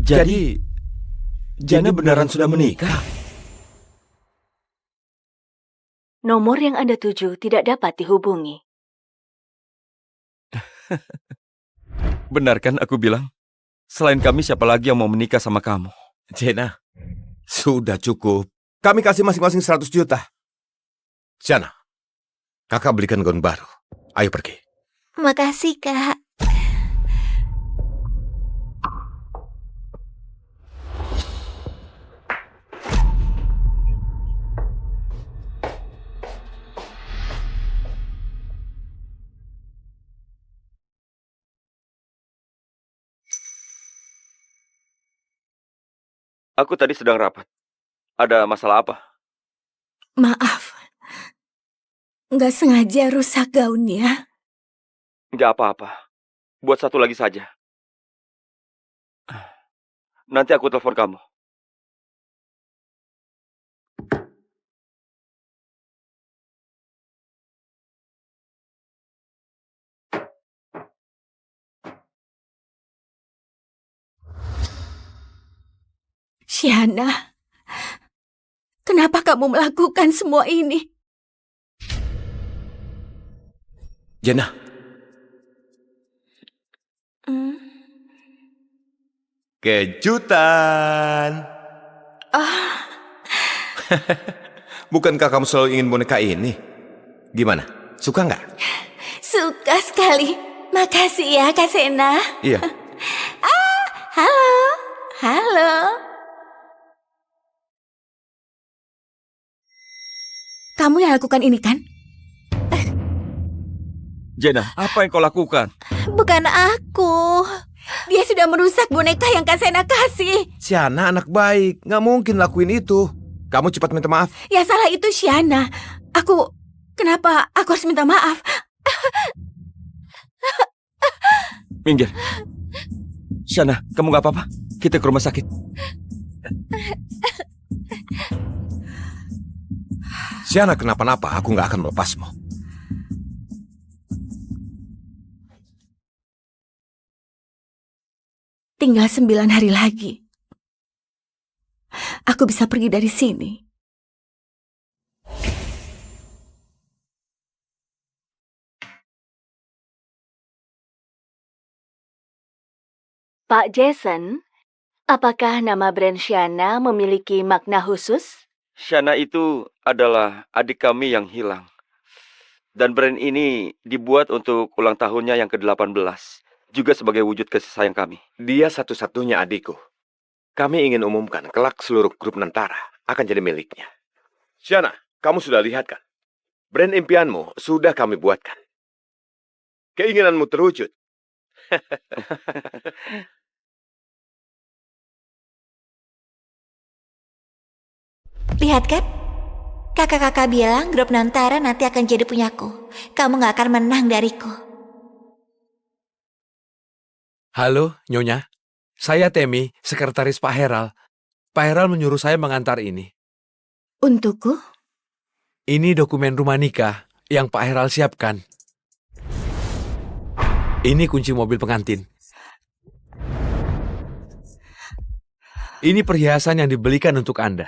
Speaker 15: Jadi, Jena beneran sudah menikah?
Speaker 17: Nomor yang Anda tuju tidak dapat dihubungi.
Speaker 15: Benar kan aku bilang? Selain kami, siapa lagi yang mau menikah sama kamu?
Speaker 18: Jena, sudah cukup. Kami kasih masing-masing 100 juta. Siana, kakak belikan gaun baru. Ayo pergi.
Speaker 14: Makasih Kak.
Speaker 15: Aku tadi sedang rapat. Ada masalah apa?
Speaker 13: Maaf. Nggak sengaja rusak gaunnya.
Speaker 15: Nggak apa-apa. Buat satu lagi saja. Nanti aku telepon kamu.
Speaker 13: Shana, kenapa kamu melakukan semua ini?
Speaker 18: Jena. Kejutan. Bukankah kamu selalu ingin boneka ini? Gimana? Suka nggak?
Speaker 13: Suka sekali. Makasih ya, Kak Sena.
Speaker 18: Iya.
Speaker 13: Halo. Halo. Kamu yang lakukan ini kan?
Speaker 15: Jena, apa yang kau lakukan?
Speaker 14: Bukan aku.
Speaker 13: Dia sudah merusak boneka yang Kak Sena kasih.
Speaker 18: Siana anak baik, nggak mungkin lakuin itu. Kamu cepat minta maaf.
Speaker 13: Yang salah itu Shana. Kenapa aku harus minta maaf?
Speaker 15: Minggir. Shana, kamu nggak apa-apa? Kita ke rumah sakit.
Speaker 18: Siana kenapa-napa, aku nggak akan melepasmu.
Speaker 13: Tinggal 9 hari lagi. Aku bisa pergi dari sini.
Speaker 17: Pak Jason, apakah nama brand Shana memiliki makna khusus?
Speaker 15: Shana itu adalah adik kami yang hilang. Dan brand ini dibuat untuk ulang tahunnya yang ke-18. Juga sebagai wujud kasih sayang kami.
Speaker 18: Dia satu-satunya adikku. Kami ingin umumkan kelak seluruh grup Nantara akan jadi miliknya. Shana, kamu sudah lihat kan? Brand impianmu sudah kami buatkan. Keinginanmu terwujud.
Speaker 14: Lihat kan? Kakak-kakak bilang grup Nantara nanti akan jadi punyaku. Kamu gak akan menang dariku.
Speaker 16: Halo, Nyonya. Saya Temi, sekretaris Pak Heral. Pak Heral menyuruh saya mengantar ini.
Speaker 13: Untukku?
Speaker 16: Ini dokumen rumah nikah yang Pak Heral siapkan. Ini kunci mobil pengantin. Ini perhiasan yang dibelikan untuk Anda.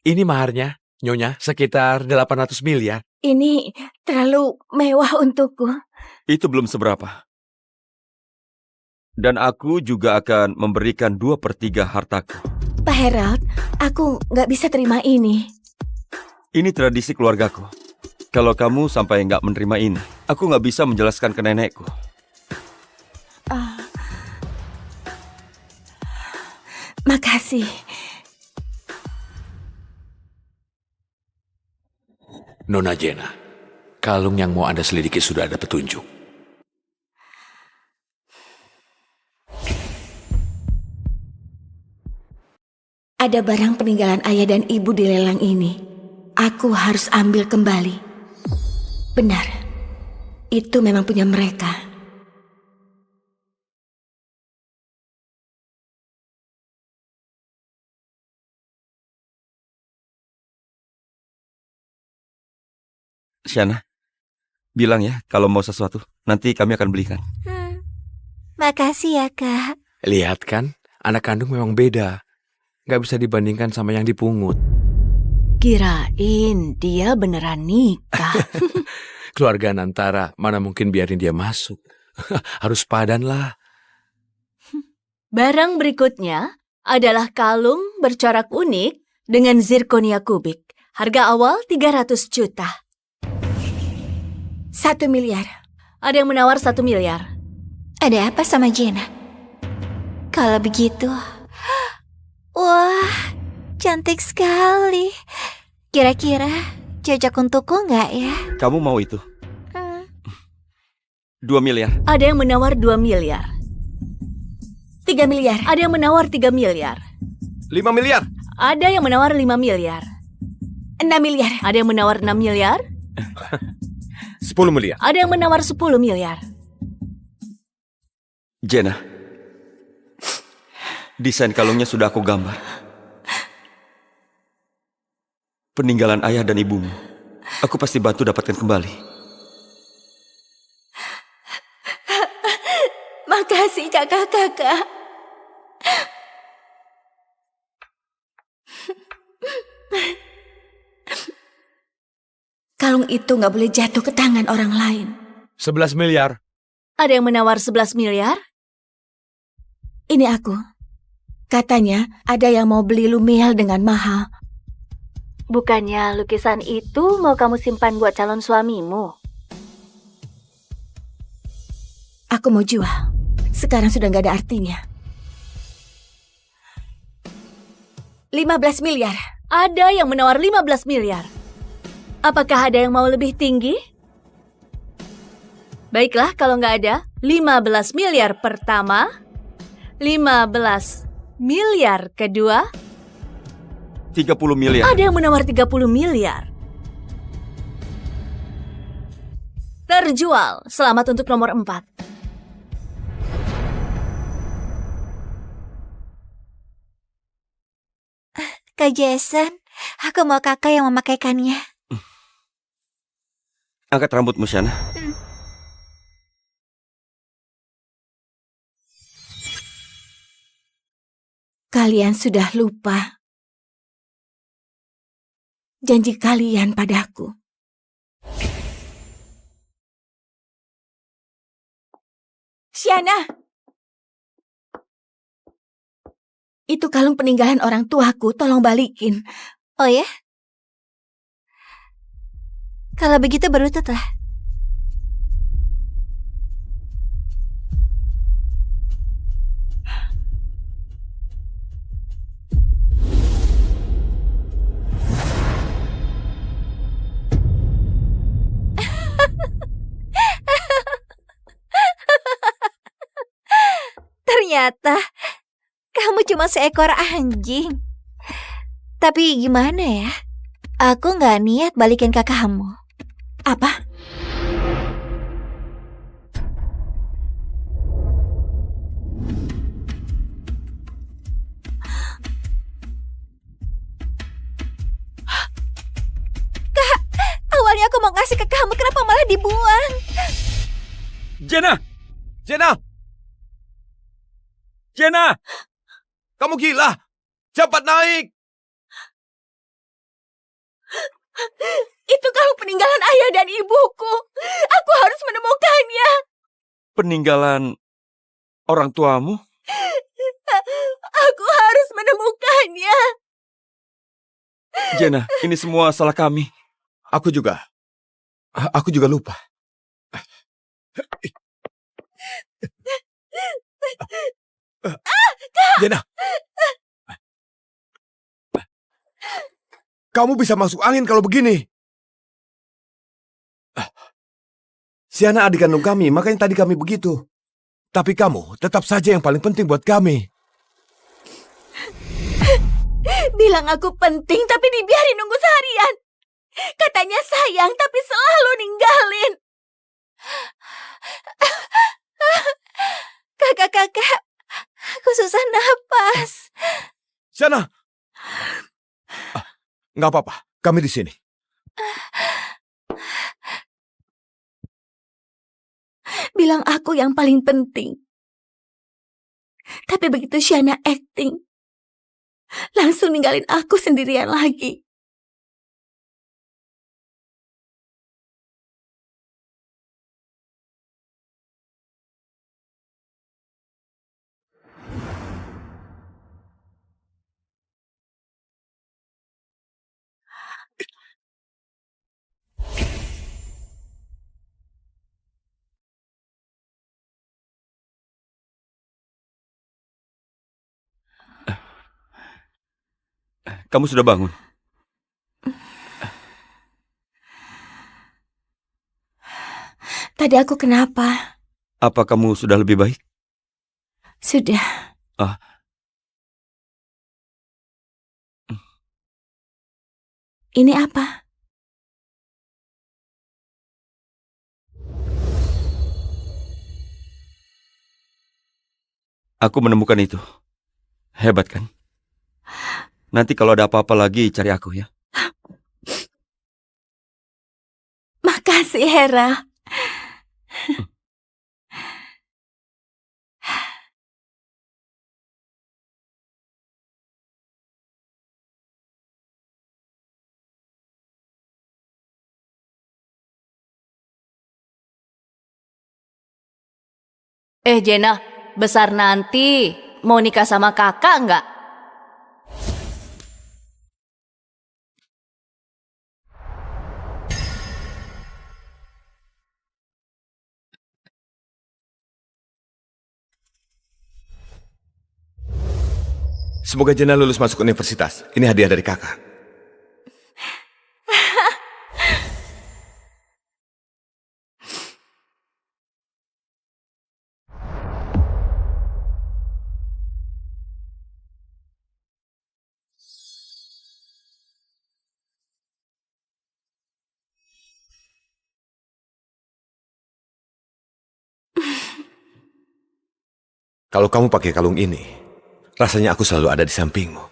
Speaker 16: Ini maharnya, Nyonya, sekitar 800 miliar.
Speaker 13: Ini terlalu mewah untukku.
Speaker 15: Itu belum seberapa. Dan aku juga akan memberikan 2/3 hartaku.
Speaker 13: Pak Herald, aku nggak bisa terima ini.
Speaker 15: Ini tradisi keluargaku. Kalau kamu sampai nggak menerima ini, aku nggak bisa menjelaskan ke nenekku.
Speaker 13: Makasih.
Speaker 16: Nona Jena, kalung yang mau Anda selidiki sudah ada petunjuk.
Speaker 13: Ada barang peninggalan ayah dan ibu di lelang ini. Aku harus ambil kembali. Benar, itu memang punya mereka.
Speaker 15: Shana, bilang ya kalau mau sesuatu, nanti kami akan belikan.
Speaker 14: Makasih ya, Kak.
Speaker 16: Lihat kan, anak kandung memang beda. Gak bisa dibandingkan sama yang dipungut.
Speaker 17: Kirain dia beneran nikah.
Speaker 16: Keluarga Nantara, mana mungkin biarin dia masuk. Harus padan lah.
Speaker 17: Barang berikutnya adalah kalung bercorak unik dengan zirkonia kubik. Harga awal 300 juta.
Speaker 13: 1 miliar.
Speaker 17: Ada yang menawar 1 miliar.
Speaker 14: Ada apa sama Jena? Kalau begitu... Wah, cantik sekali. Kira-kira cocok untukku nggak ya?
Speaker 15: Kamu mau itu? 2 miliar.
Speaker 17: Ada yang menawar 2 miliar.
Speaker 13: 3 miliar.
Speaker 17: Ada yang menawar 3 miliar.
Speaker 18: 5 miliar.
Speaker 17: Ada yang menawar 5 miliar.
Speaker 13: 6 miliar.
Speaker 17: Ada yang menawar 6 miliar.
Speaker 18: 10 miliar.
Speaker 17: Ada yang menawar 10 miliar.
Speaker 15: Jena, desain kalungnya sudah aku gambar. Peninggalan ayah dan ibumu, aku pasti bantu dapatkan kembali.
Speaker 13: Makasih kakak-kakak. Kalung itu nggak boleh jatuh ke tangan orang lain.
Speaker 16: 11 miliar.
Speaker 17: Ada yang menawar 11 miliar.
Speaker 13: Ini aku. Katanya ada yang mau beli Lumiel dengan mahal.
Speaker 17: Bukannya lukisan itu mau kamu simpan buat calon suamimu?
Speaker 13: Aku mau jual. Sekarang sudah nggak ada artinya. 15 miliar.
Speaker 17: Ada yang menawar 15 miliar. Apakah ada yang mau lebih tinggi? Baiklah, kalau nggak ada, 15 miliar pertama, 15 miliar kedua,
Speaker 15: 30 miliar.
Speaker 17: ada yang menawar 30 miliar. Terjual. Selamat untuk nomor 4.
Speaker 14: Kak Jason, aku mau kakak yang memakaikannya.
Speaker 15: Angkat rambutmu, Shana.
Speaker 13: Kalian sudah lupa janji kalian padaku. Siana. Itu kalung peninggalan orang tuaku, tolong balikin.
Speaker 14: Oh ya? Kalau begitu berlututlah. Ternyata kamu cuma seekor anjing. Tapi gimana ya? Aku nggak niat balikin ke kamu.
Speaker 13: Apa?
Speaker 14: Kak, awalnya aku mau ngasih ke kamu, kenapa malah dibuang?
Speaker 18: Jenna! Jenna! Jenna! Kamu gila! Cepat naik!
Speaker 13: Itu kalung peninggalan ayah dan ibuku. Aku harus menemukannya.
Speaker 15: Peninggalan orang tuamu?
Speaker 13: Aku harus menemukannya.
Speaker 15: Jenna, ini semua salah kami.
Speaker 18: Aku juga lupa. Jenna! Kamu bisa masuk angin kalau begini. Siana adik kandung kami, makanya tadi kami begitu. Tapi kamu tetap saja yang paling penting buat kami.
Speaker 13: Bilang aku penting tapi dibiarin nunggu seharian. Katanya sayang tapi selalu ninggalin.
Speaker 14: Kakak, aku susah napas.
Speaker 18: Siana! Nggak apa-apa, kami di sini.
Speaker 13: Bilang aku yang paling penting. Tapi begitu Siana acting, langsung ninggalin aku sendirian lagi.
Speaker 15: Kamu sudah bangun?
Speaker 13: Tadi aku kenapa?
Speaker 15: Apa kamu sudah lebih baik?
Speaker 13: Sudah. Ini apa?
Speaker 15: Aku menemukan itu. Hebat kan? Nanti kalau ada apa-apa lagi cari aku ya.
Speaker 13: Makasih Hera.
Speaker 17: Jenna, besar nanti mau nikah sama kakak nggak?
Speaker 18: Semoga Jenna lulus masuk universitas. Ini hadiah dari kakak. Kalau kamu pakai kalung ini, rasanya aku selalu ada di sampingmu.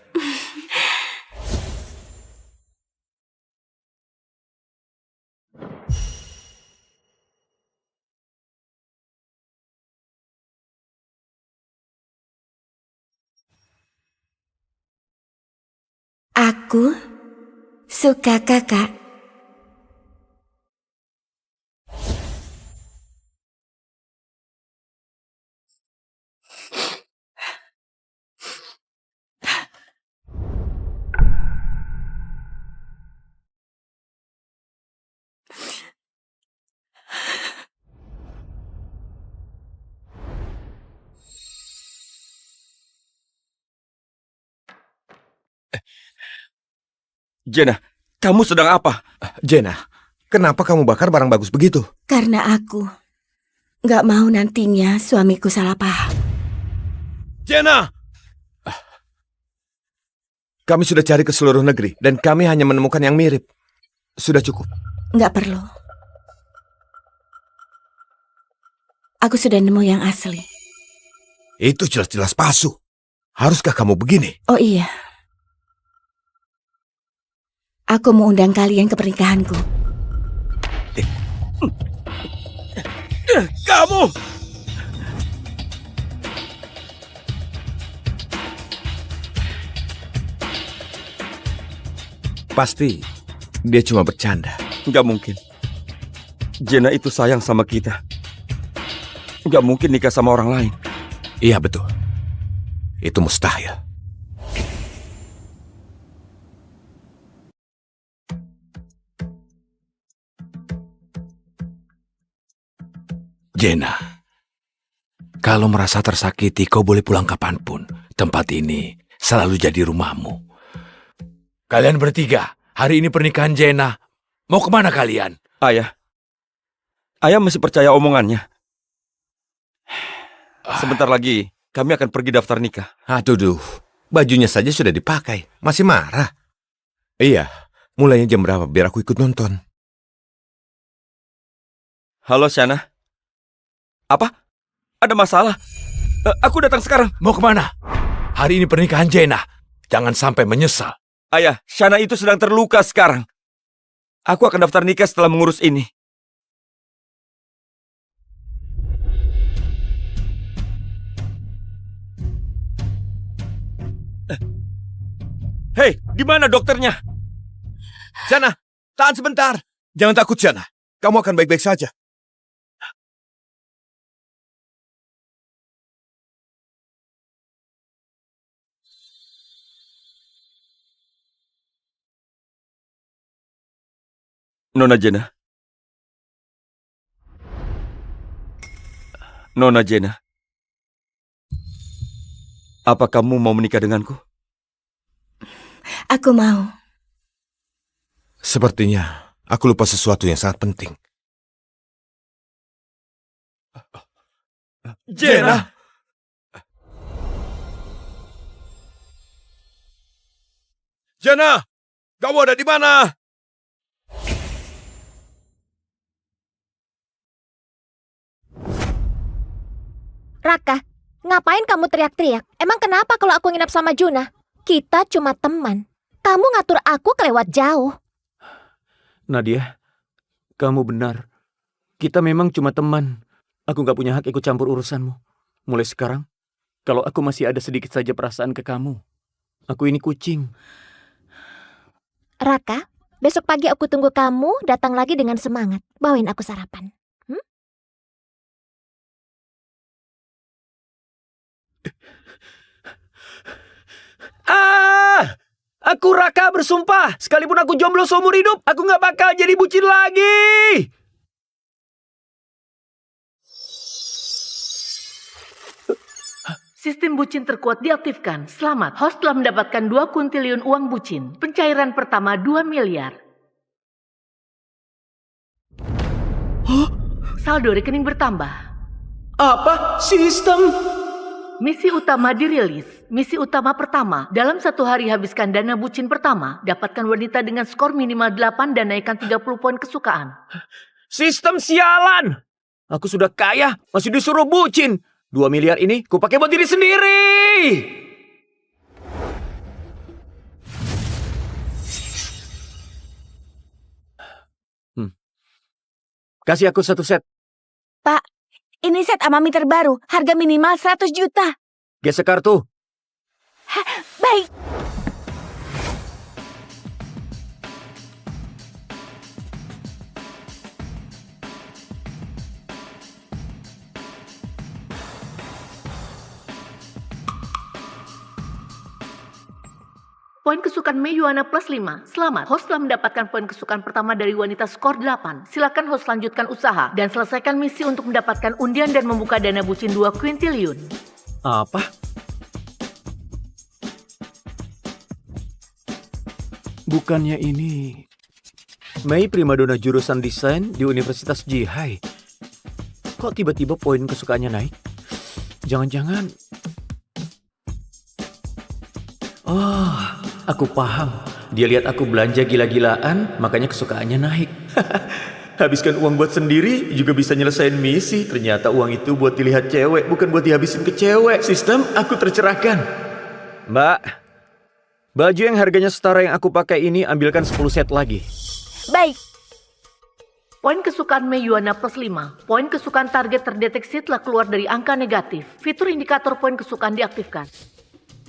Speaker 13: Aku suka kakak.
Speaker 15: Jena, kamu sedang apa?
Speaker 18: Jena, kenapa kamu bakar barang bagus begitu?
Speaker 13: Karena aku nggak mau nantinya suamiku salah paham.
Speaker 18: Jena! Kami sudah cari ke seluruh negeri dan kami hanya menemukan yang mirip. Sudah cukup.
Speaker 13: Nggak perlu. Aku sudah nemu yang asli.
Speaker 18: Itu jelas-jelas palsu. Haruskah kamu begini?
Speaker 13: Oh iya. Aku mau undang kalian ke pernikahanku.
Speaker 15: Kamu!
Speaker 18: Pasti dia cuma bercanda.
Speaker 15: Nggak mungkin. Jena itu sayang sama kita. Nggak mungkin nikah sama orang lain.
Speaker 18: Iya betul. Itu mustahil.
Speaker 16: Jena, kalau merasa tersakiti, kau boleh pulang kapanpun. Tempat ini selalu jadi rumahmu. Kalian bertiga, hari ini pernikahan Jena. Mau kemana kalian?
Speaker 15: Ayah masih percaya omongannya. Sebentar lagi, kami akan pergi daftar nikah.
Speaker 18: Aduh, bajunya saja sudah dipakai. Masih marah? Iya, mulainya jam berapa biar aku ikut nonton.
Speaker 15: Halo, Shana. Apa? Ada masalah? Aku datang sekarang.
Speaker 16: Mau kemana? Hari ini pernikahan Jena. Jangan sampai menyesal.
Speaker 15: Ayah, Shana itu sedang terluka sekarang. Aku akan daftar nikah setelah mengurus ini. Hei, di mana dokternya?
Speaker 18: Shana, tahan sebentar. Jangan takut, Shana. Kamu akan baik-baik saja.
Speaker 15: Nona Jena. Nona Jena. Apa kamu mau menikah denganku?
Speaker 13: Aku mau.
Speaker 18: Sepertinya aku lupa sesuatu yang sangat penting.
Speaker 15: Jena!
Speaker 18: Jena! Kamu ada di mana?
Speaker 14: Raka, ngapain kamu teriak-teriak? Emang kenapa kalau aku nginap sama Juna? Kita cuma teman. Kamu ngatur aku kelewat jauh.
Speaker 10: Nadia, kamu benar. Kita memang cuma teman. Aku gak punya hak ikut campur urusanmu. Mulai sekarang, kalau aku masih ada sedikit saja perasaan ke kamu, aku ini kucing.
Speaker 14: Raka, besok pagi aku tunggu kamu datang lagi dengan semangat. Bawain aku sarapan.
Speaker 10: Aku Raka bersumpah, sekalipun aku jomblo seumur hidup, aku gak bakal jadi bucin lagi.
Speaker 17: Sistem bucin terkuat diaktifkan. Selamat, host telah mendapatkan 2 kuntiliun uang bucin. Pencairan pertama 2 miliar. Saldo rekening bertambah.
Speaker 10: Apa? Sistem?
Speaker 17: Misi utama dirilis. Misi utama pertama. Dalam 1 hari habiskan dana bucin pertama. Dapatkan wanita dengan skor minimal 8 dan naikkan 30 poin kesukaan.
Speaker 10: Sistem sialan. Aku sudah kaya, masih disuruh bucin. 2 miliar ini kupakai buat diri sendiri. Kasih aku 1 set.
Speaker 13: Pak, ini set Amami terbaru. Harga minimal 100 juta.
Speaker 10: Gesek kartu.
Speaker 13: Baik.
Speaker 17: Poin kesukaan Meyuana plus 5. Selamat, host telah mendapatkan poin kesukaan pertama dari wanita skor 8. Silakan host lanjutkan usaha dan selesaikan misi untuk mendapatkan undian dan membuka dana bucin 2 kuintiliun.
Speaker 10: Apa? Bukannya ini Mei primadona jurusan desain di Universitas Jihai. Kok tiba-tiba poin kesukaannya naik? Jangan-jangan... Oh, aku paham. Dia lihat aku belanja gila-gilaan, makanya kesukaannya naik. Habiskan uang buat sendiri juga bisa nyelesain misi. Ternyata uang itu buat dilihat cewek, bukan buat dihabisin ke cewek. Sistem aku tercerahkan. Mbak, baju yang harganya setara yang aku pakai ini ambilkan 10 set lagi.
Speaker 17: Baik. Poin kesukaan Mei Yuana plus 5. Poin kesukaan target terdeteksi telah keluar dari angka negatif. Fitur indikator poin kesukaan diaktifkan.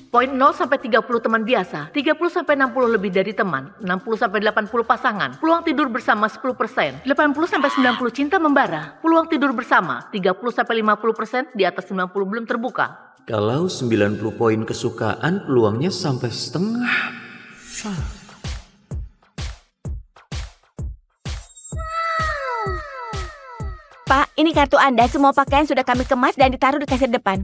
Speaker 17: Poin 0 sampai 30 teman biasa, 30 sampai 60 lebih dari teman, 60 sampai 80 pasangan, peluang tidur bersama 10%, 80 sampai 90 cinta membara, peluang tidur bersama 30 sampai 50%, di atas 90 belum terbuka.
Speaker 10: Kalau 90 poin kesukaan peluangnya sampai setengah.
Speaker 13: Pak, ini kartu Anda. Semua pakaian sudah kami kemas dan ditaruh di kasir depan.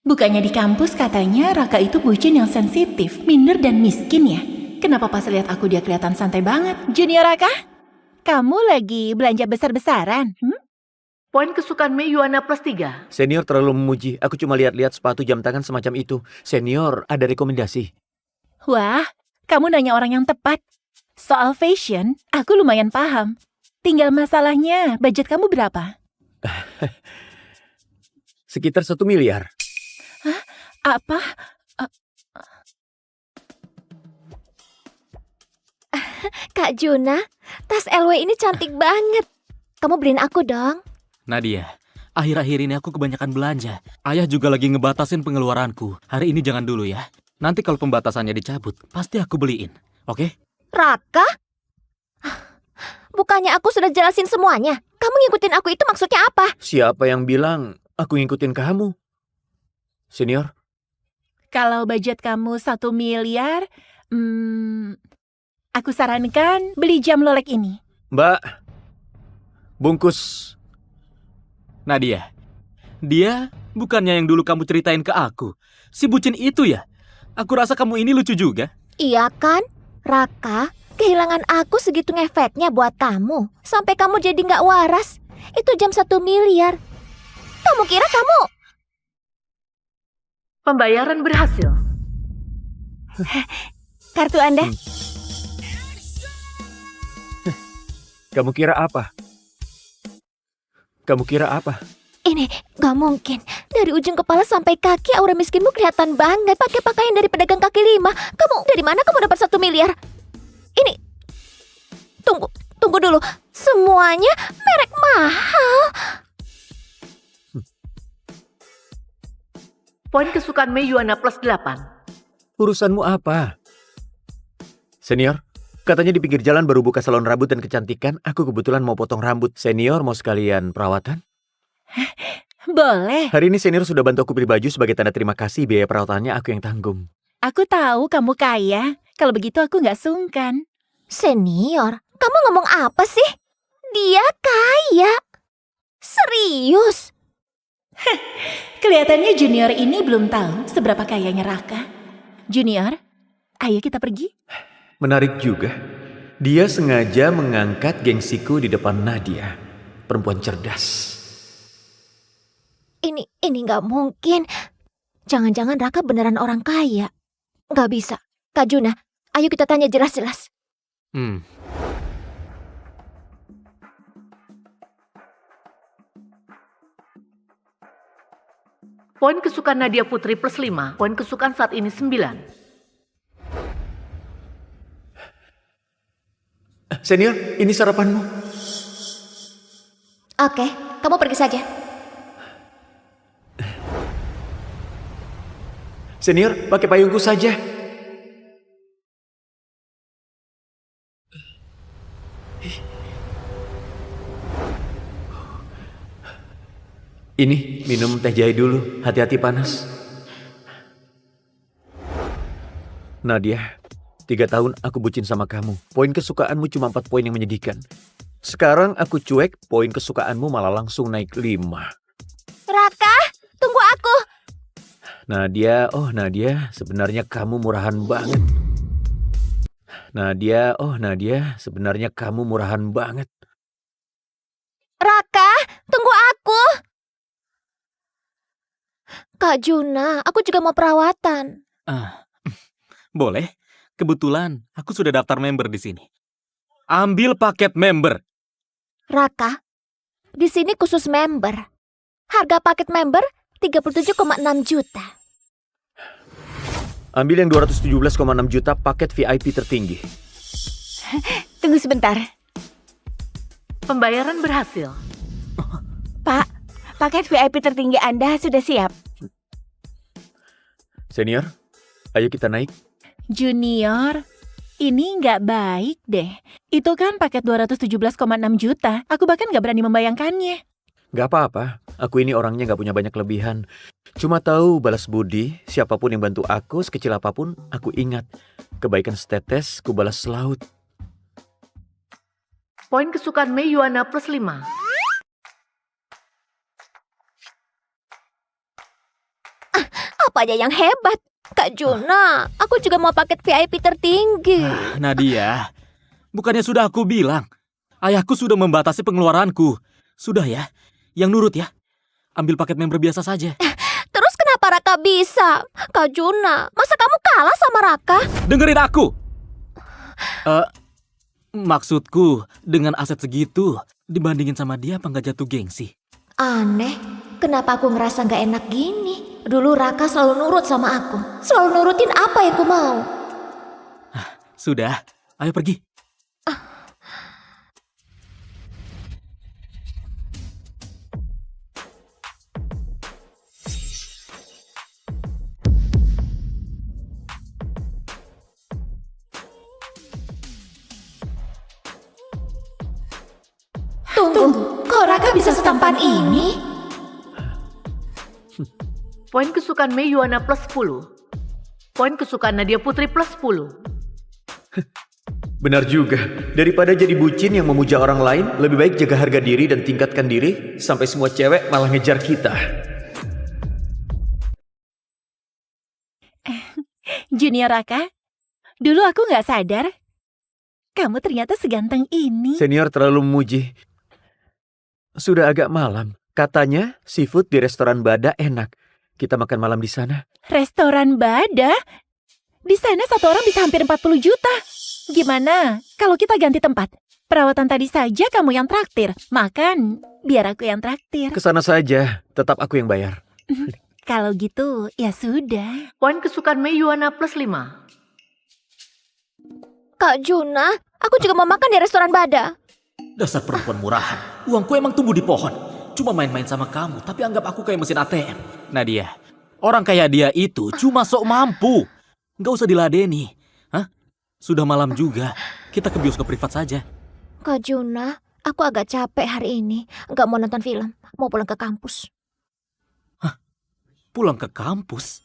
Speaker 17: Bukannya di kampus katanya Raka itu bucin yang sensitif, minder dan miskin ya? Kenapa pas lihat aku dia kelihatan santai banget?
Speaker 13: Junior Raka, kamu lagi belanja besar-besaran?
Speaker 17: Poin kesukaan Mei Yuana plus 3.
Speaker 10: Senior terlalu memuji. Aku cuma lihat-lihat sepatu jam tangan semacam itu. Senior, ada rekomendasi?
Speaker 17: Wah, kamu nanya orang yang tepat. Soal fashion, aku lumayan paham. Tinggal masalahnya, budget kamu berapa?
Speaker 10: Sekitar 1 miliar.
Speaker 17: Hah? Apa?
Speaker 13: Kak Juna, tas LW ini cantik banget. Kamu beliin aku dong.
Speaker 19: Nadia, akhir-akhir ini aku kebanyakan belanja. Ayah juga lagi ngebatasin pengeluaranku. Hari ini jangan dulu ya. Nanti kalau pembatasannya dicabut, pasti aku beliin. Oke?
Speaker 13: Raka? Bukannya aku sudah jelasin semuanya? Kamu ngikutin aku itu maksudnya apa?
Speaker 10: Siapa yang bilang aku ngikutin kamu? Senior?
Speaker 17: Kalau budget kamu 1 miliar, aku sarankan beli jam Lolek ini.
Speaker 10: Mbak, bungkus.
Speaker 19: Nadia, dia bukannya yang dulu kamu ceritain ke aku. Si bucin itu ya? Aku rasa kamu ini lucu juga.
Speaker 13: Iya kan? Raka, kehilangan aku segitu ngefeknya buat kamu. Sampai kamu jadi nggak waras. Itu jam 1 miliar. Kamu kira kamu...
Speaker 17: Pembayaran berhasil.
Speaker 13: Kartu Anda.
Speaker 10: Kamu kira apa? Kamu kira apa?
Speaker 13: Ini gak mungkin. Dari ujung kepala sampai kaki aura miskinmu kelihatan banget. Pakai pakaian dari pedagang kaki 5. Kamu dari mana kamu dapat 1 miliar? Ini Tunggu dulu. Semuanya merek mahal.
Speaker 17: Poin kesukaan Mei Yuana plus 8.
Speaker 10: Urusanmu apa? Senior, katanya di pinggir jalan baru buka salon rambut dan kecantikan. Aku kebetulan mau potong rambut. Senior mau sekalian perawatan?
Speaker 17: Boleh.
Speaker 10: Hari ini senior sudah bantu aku beli baju sebagai tanda terima kasih. Biaya perawatannya aku yang tanggung.
Speaker 17: Aku tahu kamu kaya. Kalau begitu aku nggak sungkan.
Speaker 13: Senior, kamu ngomong apa sih? Dia kaya. Serius?
Speaker 17: Kelihatannya Junior ini belum tahu seberapa kayanya Raka. Junior, ayo kita pergi.
Speaker 10: Menarik juga. Dia sengaja mengangkat gengsiku di depan Nadia. Perempuan cerdas.
Speaker 13: Ini nggak mungkin. Jangan-jangan Raka beneran orang kaya. Nggak bisa. Kak Juna, ayo kita tanya jelas-jelas.
Speaker 17: Poin kesukaan Nadia Putri plus 5. Poin kesukaan saat ini 9.
Speaker 10: Senior, ini sarapanmu.
Speaker 13: Oke, kamu pergi saja.
Speaker 10: Senior, pakai payungku saja. Ini, minum teh jahe dulu. Hati-hati panas. Nadia, 3 tahun aku bucin sama kamu. Poin kesukaanmu cuma 4 poin yang menyedihkan. Sekarang aku cuek, poin kesukaanmu malah langsung naik 5.
Speaker 13: Raka, tunggu aku.
Speaker 10: Nadia, oh Nadia, sebenarnya kamu murahan banget. Nadia, oh Nadia, sebenarnya kamu murahan banget.
Speaker 13: Raka, tunggu aku. Kak Juna, aku juga mau perawatan.
Speaker 19: Boleh. Kebetulan aku sudah daftar member di sini. Ambil paket member.
Speaker 13: Raka, di sini khusus member. Harga paket member 37,6 juta.
Speaker 10: Ambil yang 217,6 juta paket VIP tertinggi.
Speaker 17: Tunggu sebentar. Pembayaran berhasil. Pak, paket VIP tertinggi Anda sudah siap.
Speaker 10: Senior, ayo kita naik.
Speaker 17: Junior, ini nggak baik deh. Itu kan paket 217,6 juta. Aku bahkan nggak berani membayangkannya.
Speaker 10: Gak apa-apa, aku ini orangnya gak punya banyak kelebihan. Cuma tahu balas budi, siapapun yang bantu aku, sekecil apapun, aku ingat. Kebaikan setetes, ku balas selaut.
Speaker 17: Poin kesukaan Mei Yuana plus 5.
Speaker 13: Apa aja yang hebat? Kak Juna, aku juga mau paket VIP tertinggi.
Speaker 19: Nadia, bukannya sudah aku bilang, ayahku sudah membatasi pengeluaranku. Sudah ya, yang nurut ya. Ambil paket member biasa saja.
Speaker 13: Terus kenapa Raka bisa? Kak Juna, masa kamu kalah sama Raka?
Speaker 19: Dengerin aku. Maksudku, dengan aset segitu, dibandingin sama dia apa nggak jatuh gengsi?
Speaker 13: Aneh, kenapa aku ngerasa gak enak gini? Dulu Raka selalu nurut sama aku. Selalu nurutin apa yang ku mau.
Speaker 19: Sudah, ayo pergi.
Speaker 13: Tunggu, kok Raka bisa setampan ini?
Speaker 17: Poin kesukaan Mei Yuana plus 10. Poin kesukaan Nadia Putri plus 10.
Speaker 10: Benar juga, daripada jadi bucin yang memuja orang lain, lebih baik jaga harga diri dan tingkatkan diri, sampai semua cewek malah ngejar kita.
Speaker 17: Junior Raka, dulu aku nggak sadar. Kamu ternyata seganteng ini.
Speaker 10: Senior terlalu memuji. Sudah agak malam, katanya seafood di restoran Bada enak. Kita makan malam di sana.
Speaker 17: Restoran Bada? Di sana satu orang bisa hampir 40 juta. Gimana kalau kita ganti tempat? Perawatan tadi saja kamu yang traktir. Makan, biar aku yang traktir.
Speaker 10: Kesana saja, tetap aku yang bayar.
Speaker 17: Kalau gitu, ya sudah. Poin kesukaan Mei Yuana plus 5.
Speaker 13: Kak Juna, aku juga mau makan di restoran Bada.
Speaker 19: Dasar perempuan murahan. Uangku emang tumbuh di pohon. Cuma main-main sama kamu, tapi anggap aku kayak mesin ATM. Nadia, orang kayak dia itu cuma sok mampu. Nggak usah diladeni. Hah? Sudah malam juga, kita ke bioskop privat saja.
Speaker 13: Kak Juna, aku agak capek hari ini. Nggak mau nonton film, mau pulang ke kampus.
Speaker 19: Hah? Pulang ke kampus?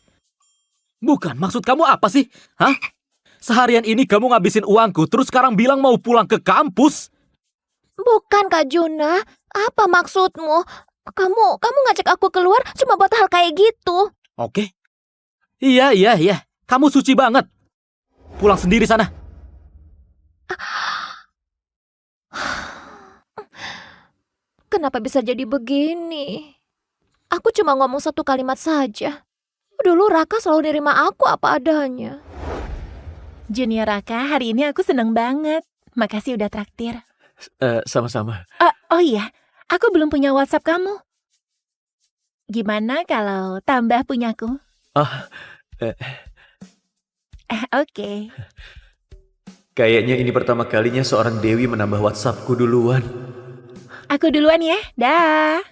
Speaker 19: Bukan, maksud kamu apa sih? Hah? Seharian ini kamu ngabisin uangku, terus sekarang bilang mau pulang ke kampus?
Speaker 13: Bukan Kak Juna, apa maksudmu? Kamu ngajak aku keluar cuma buat hal kayak gitu.
Speaker 19: Oke. Iya. Kamu suci banget. Pulang sendiri sana.
Speaker 13: Kenapa bisa jadi begini? Aku cuma ngomong satu kalimat saja. Dulu Raka selalu nerima aku apa adanya.
Speaker 17: Junior Raka, hari ini aku seneng banget. Makasih udah traktir.
Speaker 10: Sama-sama.
Speaker 17: Oh iya, aku belum punya WhatsApp kamu. Gimana kalau tambah punyaku? Oke.
Speaker 10: Kayaknya ini pertama kalinya seorang Dewi menambah WhatsAppku duluan.
Speaker 17: Aku duluan ya, dah.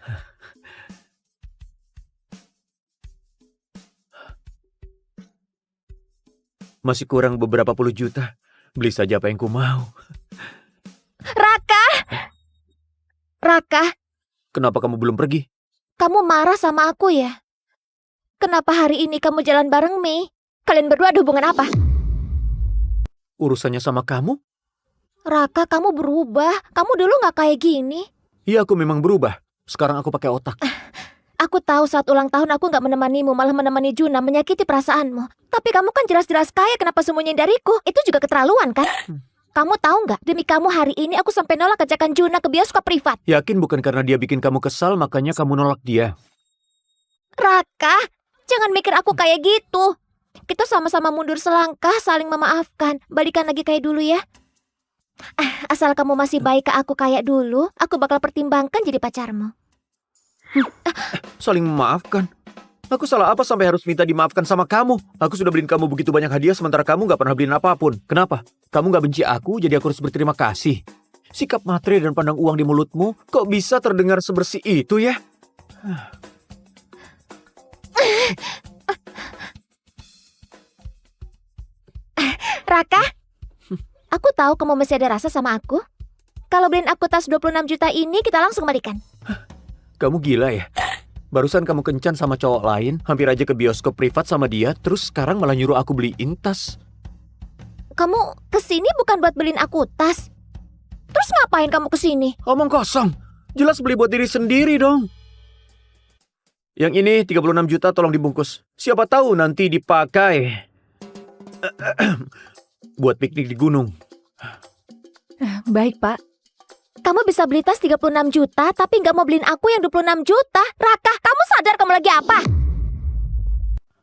Speaker 10: Masih kurang beberapa puluh juta. Beli saja apa yang ku mau.
Speaker 13: Raka,
Speaker 10: Kenapa kamu belum pergi?
Speaker 13: kamu marah sama aku ya? Kenapa hari ini kamu jalan bareng Mei? Kalian berdua ada hubungan apa?
Speaker 10: Urusannya sama kamu?
Speaker 13: Raka, kamu berubah. Kamu dulu gak kayak gini.
Speaker 10: Iya, aku memang berubah. Sekarang aku pakai otak.
Speaker 13: Aku tahu saat ulang tahun aku gak menemanimu, malah menemani Juna, menyakiti perasaanmu. Tapi kamu kan jelas-jelas kaya, kenapa sembunyiin dariku? Itu juga keterlaluan kan? Kamu tahu nggak? Demi kamu hari ini aku sampai nolak ajakan Juna ke bioskop privat.
Speaker 10: Yakin bukan karena dia bikin kamu kesal, makanya kamu nolak dia?
Speaker 13: Raka, jangan mikir aku kayak gitu. Kita sama-sama mundur selangkah, saling memaafkan. Balikan lagi kayak dulu ya. Asal kamu masih baik ke aku kayak dulu, aku bakal pertimbangkan jadi pacarmu.
Speaker 10: Saling memaafkan? Aku salah apa sampai harus minta dimaafkan sama kamu? Aku sudah beliin kamu begitu banyak hadiah sementara kamu gak pernah beliin apapun. Kenapa? Kamu gak benci aku, jadi aku harus berterima kasih. Sikap matre dan pandang uang di mulutmu kok bisa terdengar sebersih itu ya?
Speaker 13: Raka, aku tahu kamu masih ada rasa sama aku. Kalau beliin aku tas 26 juta ini, kita langsung balikan.
Speaker 10: Kamu gila ya? Barusan kamu kencan sama cowok lain, hampir aja ke bioskop privat sama dia, terus sekarang malah nyuruh aku beliin tas.
Speaker 13: Kamu kesini bukan buat beliin aku tas. Terus ngapain kamu kesini?
Speaker 10: Omong kosong. Jelas beli buat diri sendiri dong. Yang ini 36 juta tolong dibungkus. Siapa tahu nanti dipakai buat piknik di gunung.
Speaker 17: Baik, Pak.
Speaker 13: Kamu bisa beli tas 36 juta, tapi nggak mau beliin aku yang 26 juta. Raka, kamu sadar kamu lagi apa?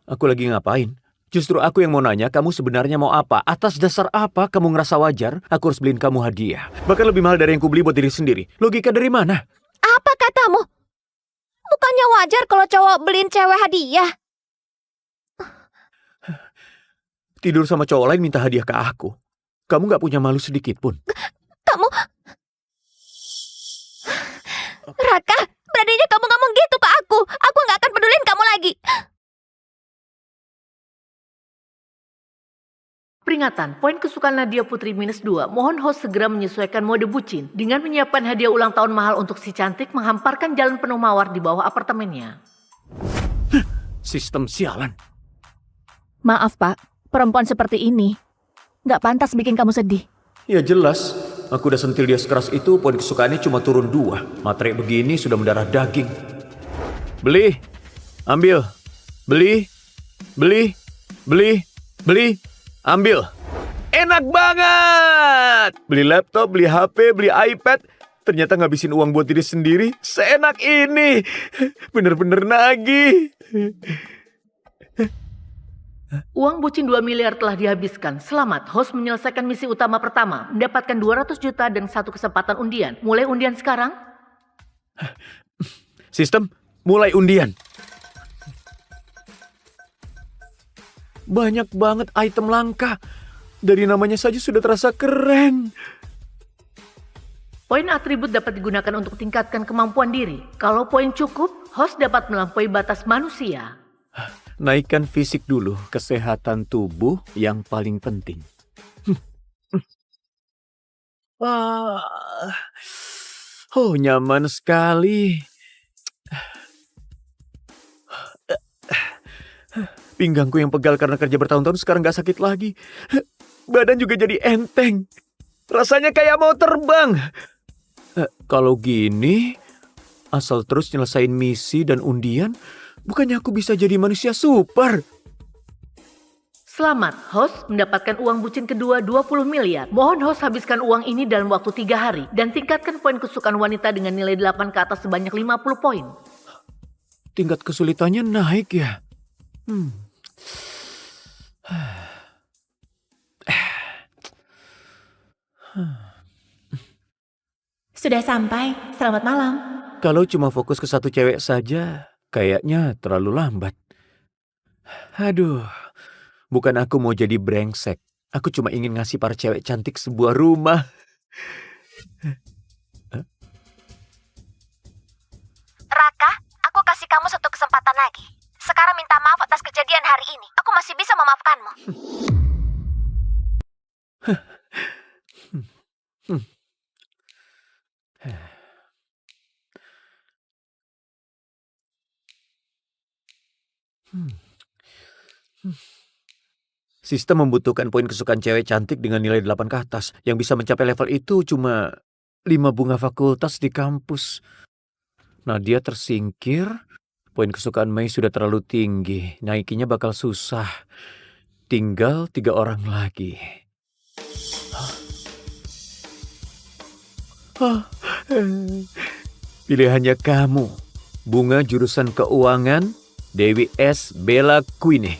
Speaker 10: Aku lagi ngapain? Justru aku yang mau nanya, kamu sebenarnya mau apa? Atas dasar apa kamu ngerasa wajar aku harus beliin kamu hadiah? Bahkan lebih mahal dari yang kubeli buat diri sendiri. Logika dari mana?
Speaker 13: Apa katamu? Bukannya wajar kalau cowok beliin cewek hadiah?
Speaker 10: Tidur sama cowok lain minta hadiah ke aku. Kamu gak punya malu sedikit pun.
Speaker 13: Kamu... Raka, beraninya kamu ngomong gitu ke aku. Aku gak akan peduliin kamu lagi.
Speaker 17: Peringatan, poin kesukaan Nadia Putri -2. Mohon host segera menyesuaikan mode bucin dengan menyiapkan hadiah ulang tahun mahal untuk si cantik menghamparkan jalan penuh mawar di bawah apartemennya.
Speaker 10: Sistem sialan.
Speaker 17: Maaf, Pak. Perempuan seperti ini gak pantas bikin kamu sedih.
Speaker 10: Ya jelas. Aku udah sentil dia sekeras itu, poin kesukaannya cuma turun 2. Materai begini sudah mendarah daging. Beli. Ambil. Beli. Beli. Beli. Beli. Ambil. Enak banget. Beli laptop, beli HP, beli iPad. Ternyata ngabisin uang buat diri sendiri. Seenak ini. Bener-bener nagih.
Speaker 17: Uang bucin 2 miliar telah dihabiskan. Selamat, host menyelesaikan misi utama pertama. Mendapatkan 200 juta dan 1 kesempatan undian. Mulai undian sekarang.
Speaker 10: Sistem, mulai undian. Banyak banget item langka. Dari namanya saja sudah terasa keren.
Speaker 17: Poin atribut dapat digunakan untuk tingkatkan kemampuan diri. Kalau poin cukup, host dapat melampaui batas manusia.
Speaker 10: Naikkan fisik dulu, kesehatan tubuh yang paling penting. Oh, nyaman sekali. Pinggangku yang pegal karena kerja bertahun-tahun sekarang gak sakit lagi. Badan juga jadi enteng. Rasanya kayak mau terbang. Kalau gini, asal terus nyelesain misi dan undian, bukannya aku bisa jadi manusia super?
Speaker 17: Selamat, host mendapatkan uang bucin kedua 20 miliar. Mohon host habiskan uang ini dalam waktu 3 hari. Dan tingkatkan poin kesukaan wanita dengan nilai 8 ke atas sebanyak 50 poin.
Speaker 10: Tingkat kesulitannya naik ya?
Speaker 17: Sudah sampai, selamat malam.
Speaker 10: Kalau cuma fokus ke satu cewek saja, kayaknya terlalu lambat. Aduh, bukan aku mau jadi brengsek. Aku cuma ingin ngasih para cewek cantik sebuah rumah.
Speaker 13: Raka, aku kasih kamu 1 kesempatan lagi. Sekarang minta maaf atas kejadian hari ini. Aku masih bisa memaafkanmu.
Speaker 10: Sistem membutuhkan poin kesukaan cewek cantik dengan nilai 8 ke atas. Yang bisa mencapai level itu cuma 5 bunga fakultas di kampus. Nadia tersingkir. Poin kesukaan Mei sudah terlalu tinggi. Naikinya bakal susah. Tinggal 3 orang lagi. Pilihannya kamu. Bunga jurusan keuangan, Dewi S. Bella Queen.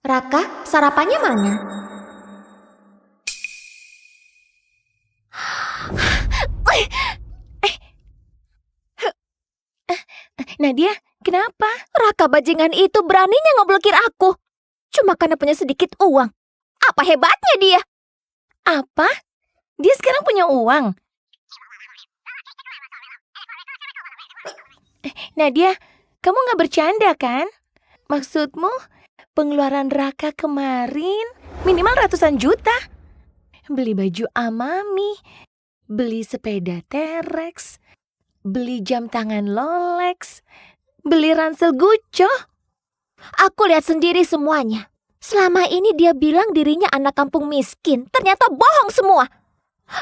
Speaker 13: Raka, sarapannya mana? Nadia, kenapa? Raka bajingan itu beraninya ngeblokir aku. Cuma karena punya sedikit uang. Apa hebatnya dia? Apa? Dia sekarang punya uang? Nadia, kamu gak bercanda kan? Maksudmu, pengeluaran Raka kemarin minimal ratusan juta. Beli baju Amami, beli sepeda T-Rex, beli jam tangan Rolex, beli ransel Gucci. Aku lihat sendiri semuanya. Selama ini dia bilang dirinya anak kampung miskin. Ternyata bohong semua.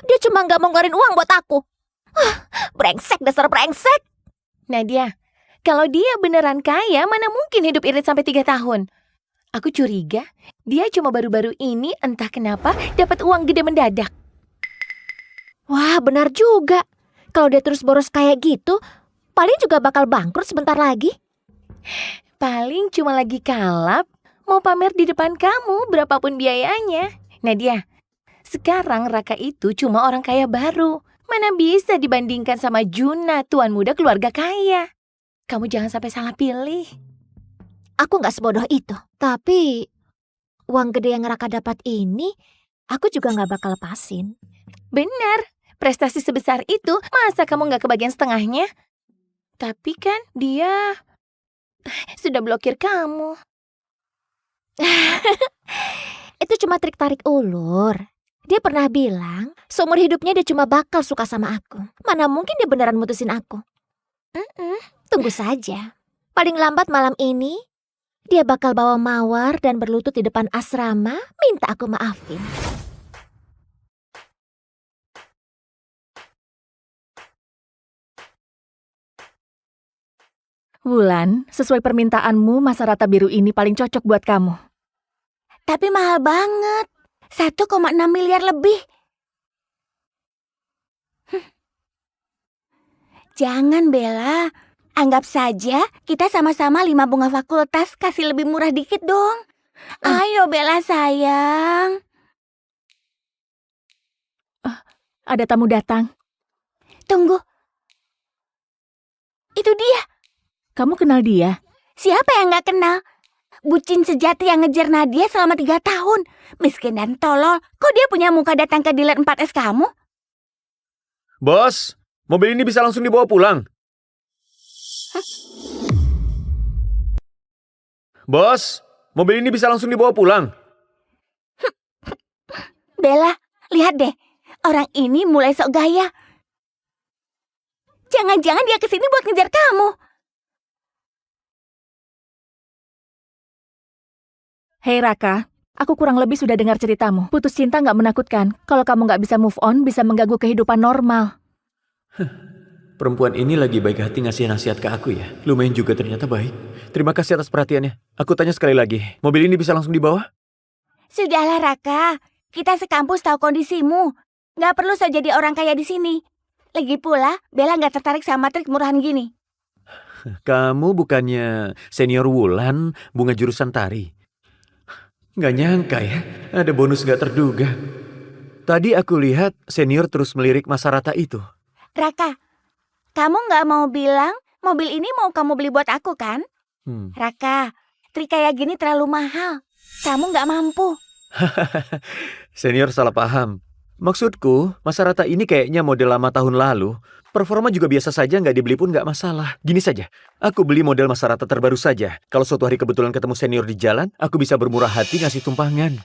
Speaker 13: Dia cuma gak mau ngeluarin uang buat aku. Brengsek, dasar brengsek. Nadia, kalau dia beneran kaya, mana mungkin hidup irit sampai 3 tahun? Aku curiga dia cuma baru-baru ini entah kenapa dapat uang gede mendadak. Wah, benar juga. Kalau dia terus boros kayak gitu, paling juga bakal bangkrut sebentar lagi. Paling cuma lagi kalap, mau pamer di depan kamu berapapun biayanya. Nadia, sekarang Raka itu cuma orang kaya baru. Mana bisa dibandingkan sama Juna, tuan muda keluarga kaya. Kamu jangan sampai salah pilih. Aku gak sebodoh itu. Tapi uang gede yang Raka dapat ini, aku juga gak bakal lepasin. Benar, prestasi sebesar itu, masa kamu gak kebagian setengahnya? Tapi kan dia sudah blokir kamu. Itu cuma trik tarik ulur. Dia pernah bilang, seumur hidupnya dia cuma bakal suka sama aku. Mana mungkin dia beneran mutusin aku? Tunggu saja. Paling lambat malam ini, dia bakal bawa mawar dan berlutut di depan asrama, minta aku maafin.
Speaker 17: Wulan, sesuai permintaanmu, masa rata biru ini paling cocok buat kamu.
Speaker 14: Tapi mahal banget. 1,6 miliar lebih. Jangan, Bella. Anggap saja kita sama-sama 5 bunga fakultas, kasih lebih murah dikit dong. Ayo Bella sayang.
Speaker 17: Ada tamu datang.
Speaker 14: Tunggu. Itu dia.
Speaker 17: Kamu kenal dia?
Speaker 14: Siapa yang gak kenal? Bucin sejati yang ngejar Nadia selama 3 tahun. Miskin dan tolol. Kok dia punya muka datang ke dealer 4S kamu?
Speaker 10: Bos, mobil ini bisa langsung dibawa pulang. Bos, mobil ini bisa langsung dibawa pulang.
Speaker 14: Bella, lihat deh. Orang ini mulai sok gaya. Jangan-jangan dia kesini buat ngejar kamu.
Speaker 17: Hei Raka, aku kurang lebih sudah dengar ceritamu. Putus cinta gak menakutkan. Kalau kamu gak bisa move on, bisa mengganggu kehidupan normal.
Speaker 10: Perempuan ini lagi baik hati ngasih nasihat ke aku ya. Lumayan juga ternyata baik. Terima kasih atas perhatiannya. Aku tanya sekali lagi, mobil ini bisa langsung dibawa?
Speaker 14: Sudahlah Raka, kita sekampus tahu kondisimu. Gak perlu so jadi orang kaya di sini. Lagi pula, Bella gak tertarik sama trik murahan gini.
Speaker 10: Kamu bukannya senior Wulan, bunga jurusan tari? Gak nyangka ya, ada bonus gak terduga. Tadi aku lihat senior terus melirik masa rata itu.
Speaker 14: Raka, kamu gak mau bilang mobil ini mau kamu beli buat aku kan? Raka, trik kayak gini terlalu mahal. Kamu gak mampu.
Speaker 10: Senior salah paham. Maksudku, masa rata ini kayaknya model lama tahun lalu. Performa juga biasa saja, nggak dibeli pun nggak masalah. Gini saja, aku beli model masa rata terbaru saja. Kalau suatu hari kebetulan ketemu senior di jalan, aku bisa bermurah hati ngasih tumpangan.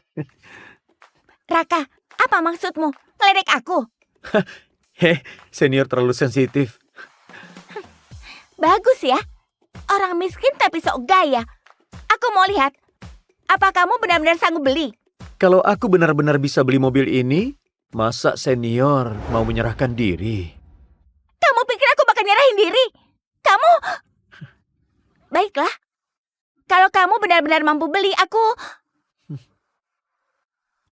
Speaker 14: Raka, apa maksudmu? Ngeledek aku?
Speaker 10: Heh, senior terlalu sensitif.
Speaker 14: Bagus ya. Orang miskin tapi sok gaya. Aku mau lihat. Apa kamu benar-benar sanggup beli?
Speaker 10: Kalau aku benar-benar bisa beli mobil ini, masa senior mau menyerahkan diri?
Speaker 14: Kamu pikir aku bakal nyerahin diri? Kamu... Baiklah. Kalau kamu benar-benar mampu beli,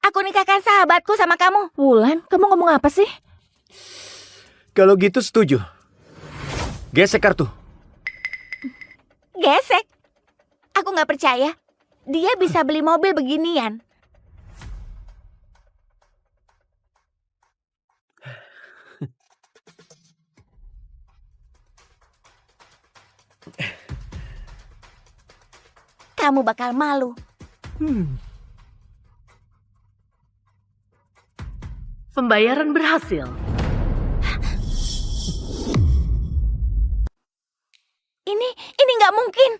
Speaker 14: Aku nikahkan sahabatku sama kamu.
Speaker 17: Wulan, kamu ngomong apa sih?
Speaker 10: Kalau gitu setuju. Gesek kartu.
Speaker 14: Gesek. Aku nggak percaya. Dia bisa beli mobil beginian. Kamu bakal malu.
Speaker 17: Pembayaran berhasil.
Speaker 14: Ini nggak mungkin.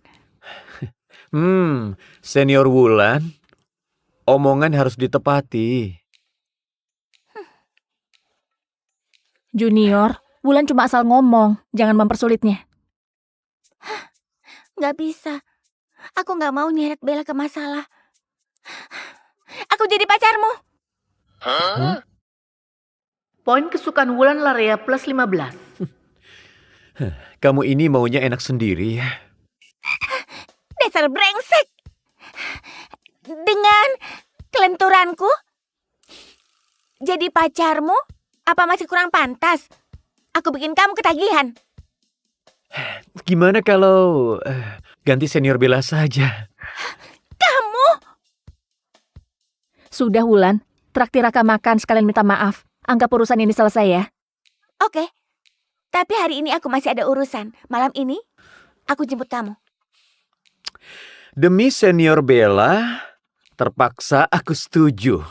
Speaker 10: Senior Wulan, omongan harus ditepati.
Speaker 17: Junior, Wulan cuma asal ngomong, jangan mempersulitnya.
Speaker 14: Nggak bisa. Aku nggak mau nyeret Bella ke masalah. Aku jadi pacarmu.
Speaker 17: Poin kesukaan Wulan Larea plus 15.
Speaker 10: Kamu ini maunya enak sendiri ya.
Speaker 14: Dasar brengsek. Dengan kelenturanku jadi pacarmu, apa masih kurang pantas? Aku bikin kamu ketagihan.
Speaker 10: Gimana kalau ganti senior Bella saja?
Speaker 14: Kamu?
Speaker 17: Sudah Wulan, traktir Raka makan sekalian minta maaf. Anggap urusan ini selesai ya.
Speaker 14: Oke. Tapi hari ini aku masih ada urusan. Malam ini aku jemput kamu.
Speaker 10: Demi senior Bella, terpaksa aku setuju.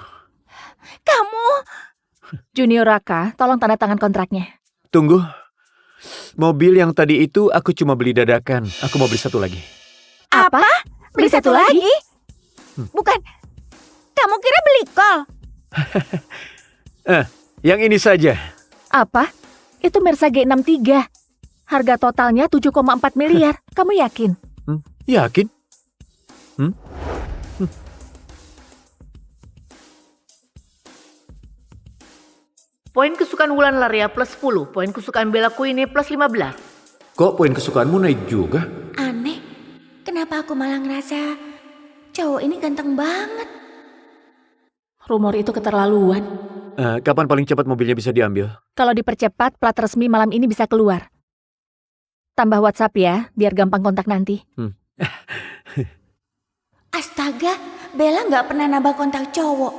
Speaker 14: Kamu?
Speaker 17: Junior Raka, tolong tanda tangan kontraknya.
Speaker 10: Tunggu. Mobil yang tadi itu aku cuma beli dadakan. Aku mau beli satu lagi.
Speaker 14: Apa? Beli satu lagi? Bukan. Kamu kira beli kol?
Speaker 10: Yang ini saja.
Speaker 17: Apa? Itu Mersa G63. Harga totalnya 7,4 miliar. Kamu yakin?
Speaker 10: Yakin?
Speaker 17: Poin kesukaan Wulan Larea plus 10. Poin kesukaan Bella Queenie plus 15.
Speaker 10: Kok poin kesukaanmu naik juga?
Speaker 14: Aneh. Kenapa aku malah ngerasa cowok ini ganteng banget?
Speaker 17: Rumor itu keterlaluan.
Speaker 10: Kapan paling cepat mobilnya bisa diambil?
Speaker 17: Kalau dipercepat, plat resmi malam ini bisa keluar. Tambah WhatsApp ya, biar gampang kontak nanti.
Speaker 14: Astaga, Bella nggak pernah nambah kontak cowok.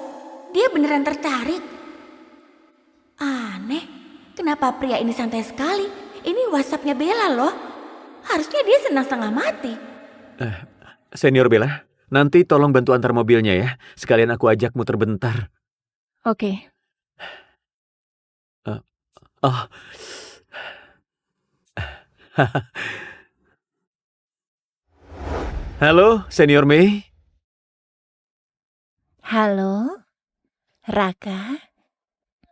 Speaker 14: Dia beneran tertarik. Aneh, kenapa pria ini santai sekali? Ini WhatsAppnya Bella loh. Harusnya dia senang setengah mati.
Speaker 10: Senior Bella, nanti tolong bantu antar mobilnya ya. Sekalian aku ajak muter bentar.
Speaker 17: Oke.
Speaker 10: Halo, Senior Mei.
Speaker 20: Halo, Raka.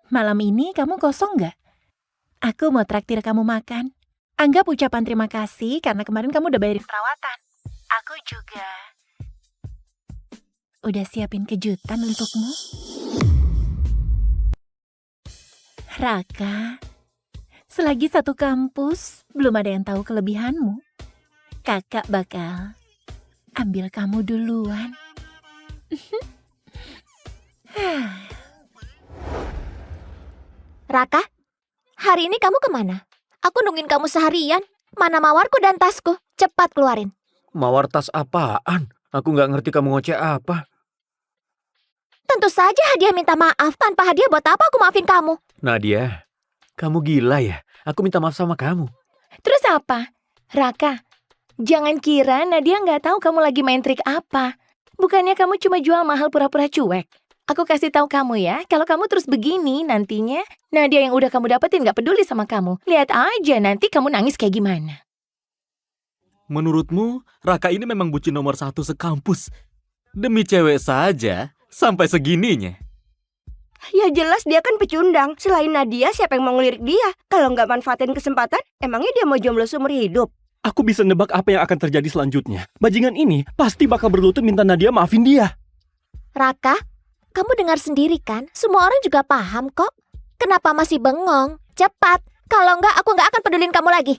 Speaker 20: Malam ini kamu kosong nggak? Aku mau traktir kamu makan. Anggap ucapan terima kasih karena kemarin kamu udah bayarin perawatan. Aku juga udah siapin kejutan untukmu. Raka, selagi satu kampus, belum ada yang tahu kelebihanmu. Kakak bakal ambil kamu duluan.
Speaker 13: Raka, hari ini kamu kemana? Aku nungguin kamu seharian. Mana mawarku dan tasku? Cepat keluarin.
Speaker 10: Mawar tas apaan? Aku nggak ngerti kamu ngoceh apa.
Speaker 13: Tentu saja hadiah minta maaf. Tanpa hadiah buat apa aku maafin kamu?
Speaker 10: Nadia, kamu gila ya? Aku minta maaf sama kamu.
Speaker 20: Terus apa? Raka, jangan kira Nadia nggak tahu kamu lagi main trik apa. Bukannya kamu cuma jual mahal pura-pura cuek. Aku kasih tahu kamu ya, kalau kamu terus begini nantinya, Nadia yang udah kamu dapetin nggak peduli sama kamu. Lihat aja nanti kamu nangis kayak gimana.
Speaker 19: Menurutmu, Raka ini memang bucin nomor 1 sekampus. Demi cewek saja, sampai segininya.
Speaker 21: Ya jelas dia kan pecundang. Selain Nadia, siapa yang mau ngelirik dia? Kalau nggak manfaatin kesempatan, emangnya dia mau jomblo seumur hidup?
Speaker 10: Aku bisa nebak apa yang akan terjadi selanjutnya. Bajingan ini pasti bakal berlutut minta Nadia maafin dia.
Speaker 13: Raka, kamu dengar sendiri kan? Semua orang juga paham kok. Kenapa masih bengong? Cepat, kalau enggak aku nggak akan pedulin kamu lagi.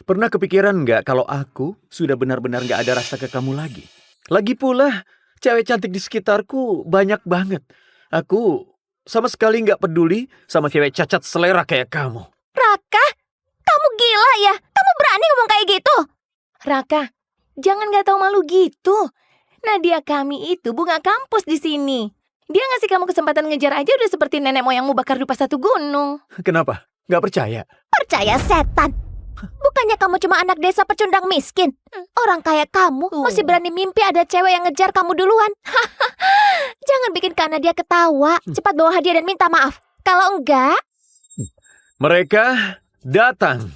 Speaker 10: Pernah kepikiran nggak kalau aku sudah benar-benar nggak ada rasa ke kamu lagi? Lagi pula, cewek cantik di sekitarku banyak banget. Aku sama sekali nggak peduli sama cewek cacat selera kayak kamu.
Speaker 13: Raka, kamu gila ya? Kamu berani ngomong kayak gitu?
Speaker 20: Raka, jangan nggak tahu malu gitu. Nadia kami itu bunga kampus di sini. Dia ngasih kamu kesempatan ngejar aja udah seperti nenek moyangmu bakar dupa satu gunung.
Speaker 10: Kenapa? Nggak percaya?
Speaker 13: Percaya setan. Bukannya kamu cuma anak desa pecundang miskin? Orang kayak kamu masih berani mimpi ada cewek yang ngejar kamu duluan. Jangan bikin Kak Nadia ketawa. Cepat bawa hadiah dan minta maaf. Kalau enggak...
Speaker 10: Mereka datang.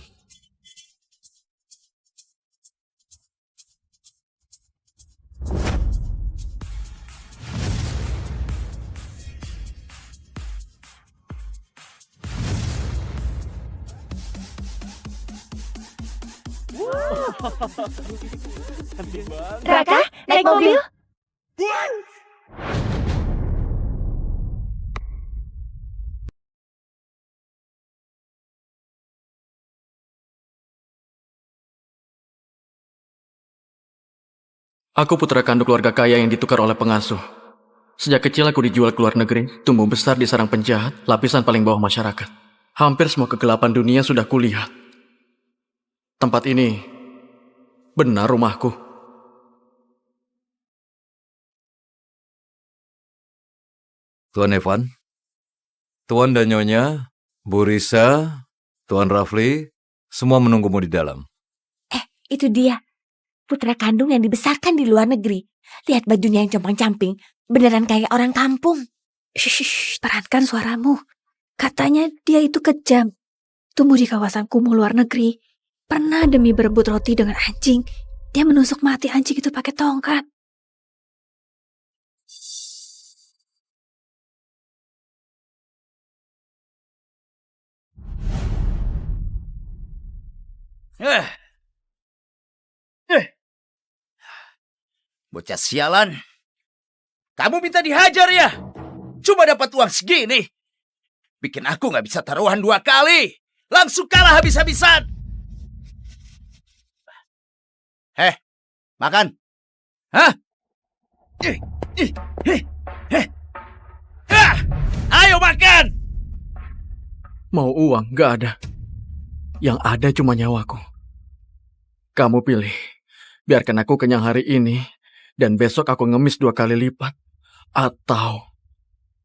Speaker 20: Raka, naik mobil.
Speaker 22: Aku putra kandung keluarga kaya yang ditukar oleh pengasuh. Sejak kecil aku dijual ke luar negeri, tumbuh besar di sarang penjahat, lapisan paling bawah masyarakat. Hampir semua kegelapan dunia sudah kulihat. Tempat ini benar rumahku.
Speaker 23: Tuan Evan, Tuan dan Nyonya, Bu Risa, Tuan Rafli, semua menunggumu di dalam.
Speaker 21: Itu dia. Putra kandung yang dibesarkan di luar negeri. Lihat bajunya yang compang-camping. Beneran kayak orang kampung.
Speaker 24: Shh, tahankan suaramu. Katanya dia itu kejam. Tumbuh di kawasan kumuh luar negeri. Pernah demi berebut roti dengan anjing, dia menusuk mati anjing itu pakai tongkat.
Speaker 25: Bocah sialan. Kamu minta dihajar ya? Cuma dapat uang segini. Bikin aku gak bisa taruhan 2 kali. Langsung kalah habis-habisan. Makan. Hah? Ayo makan.
Speaker 22: Mau uang gak ada. Yang ada cuma nyawaku. Kamu pilih. Biarkan aku kenyang hari ini. Dan besok aku ngemis 2 kali lipat. Atau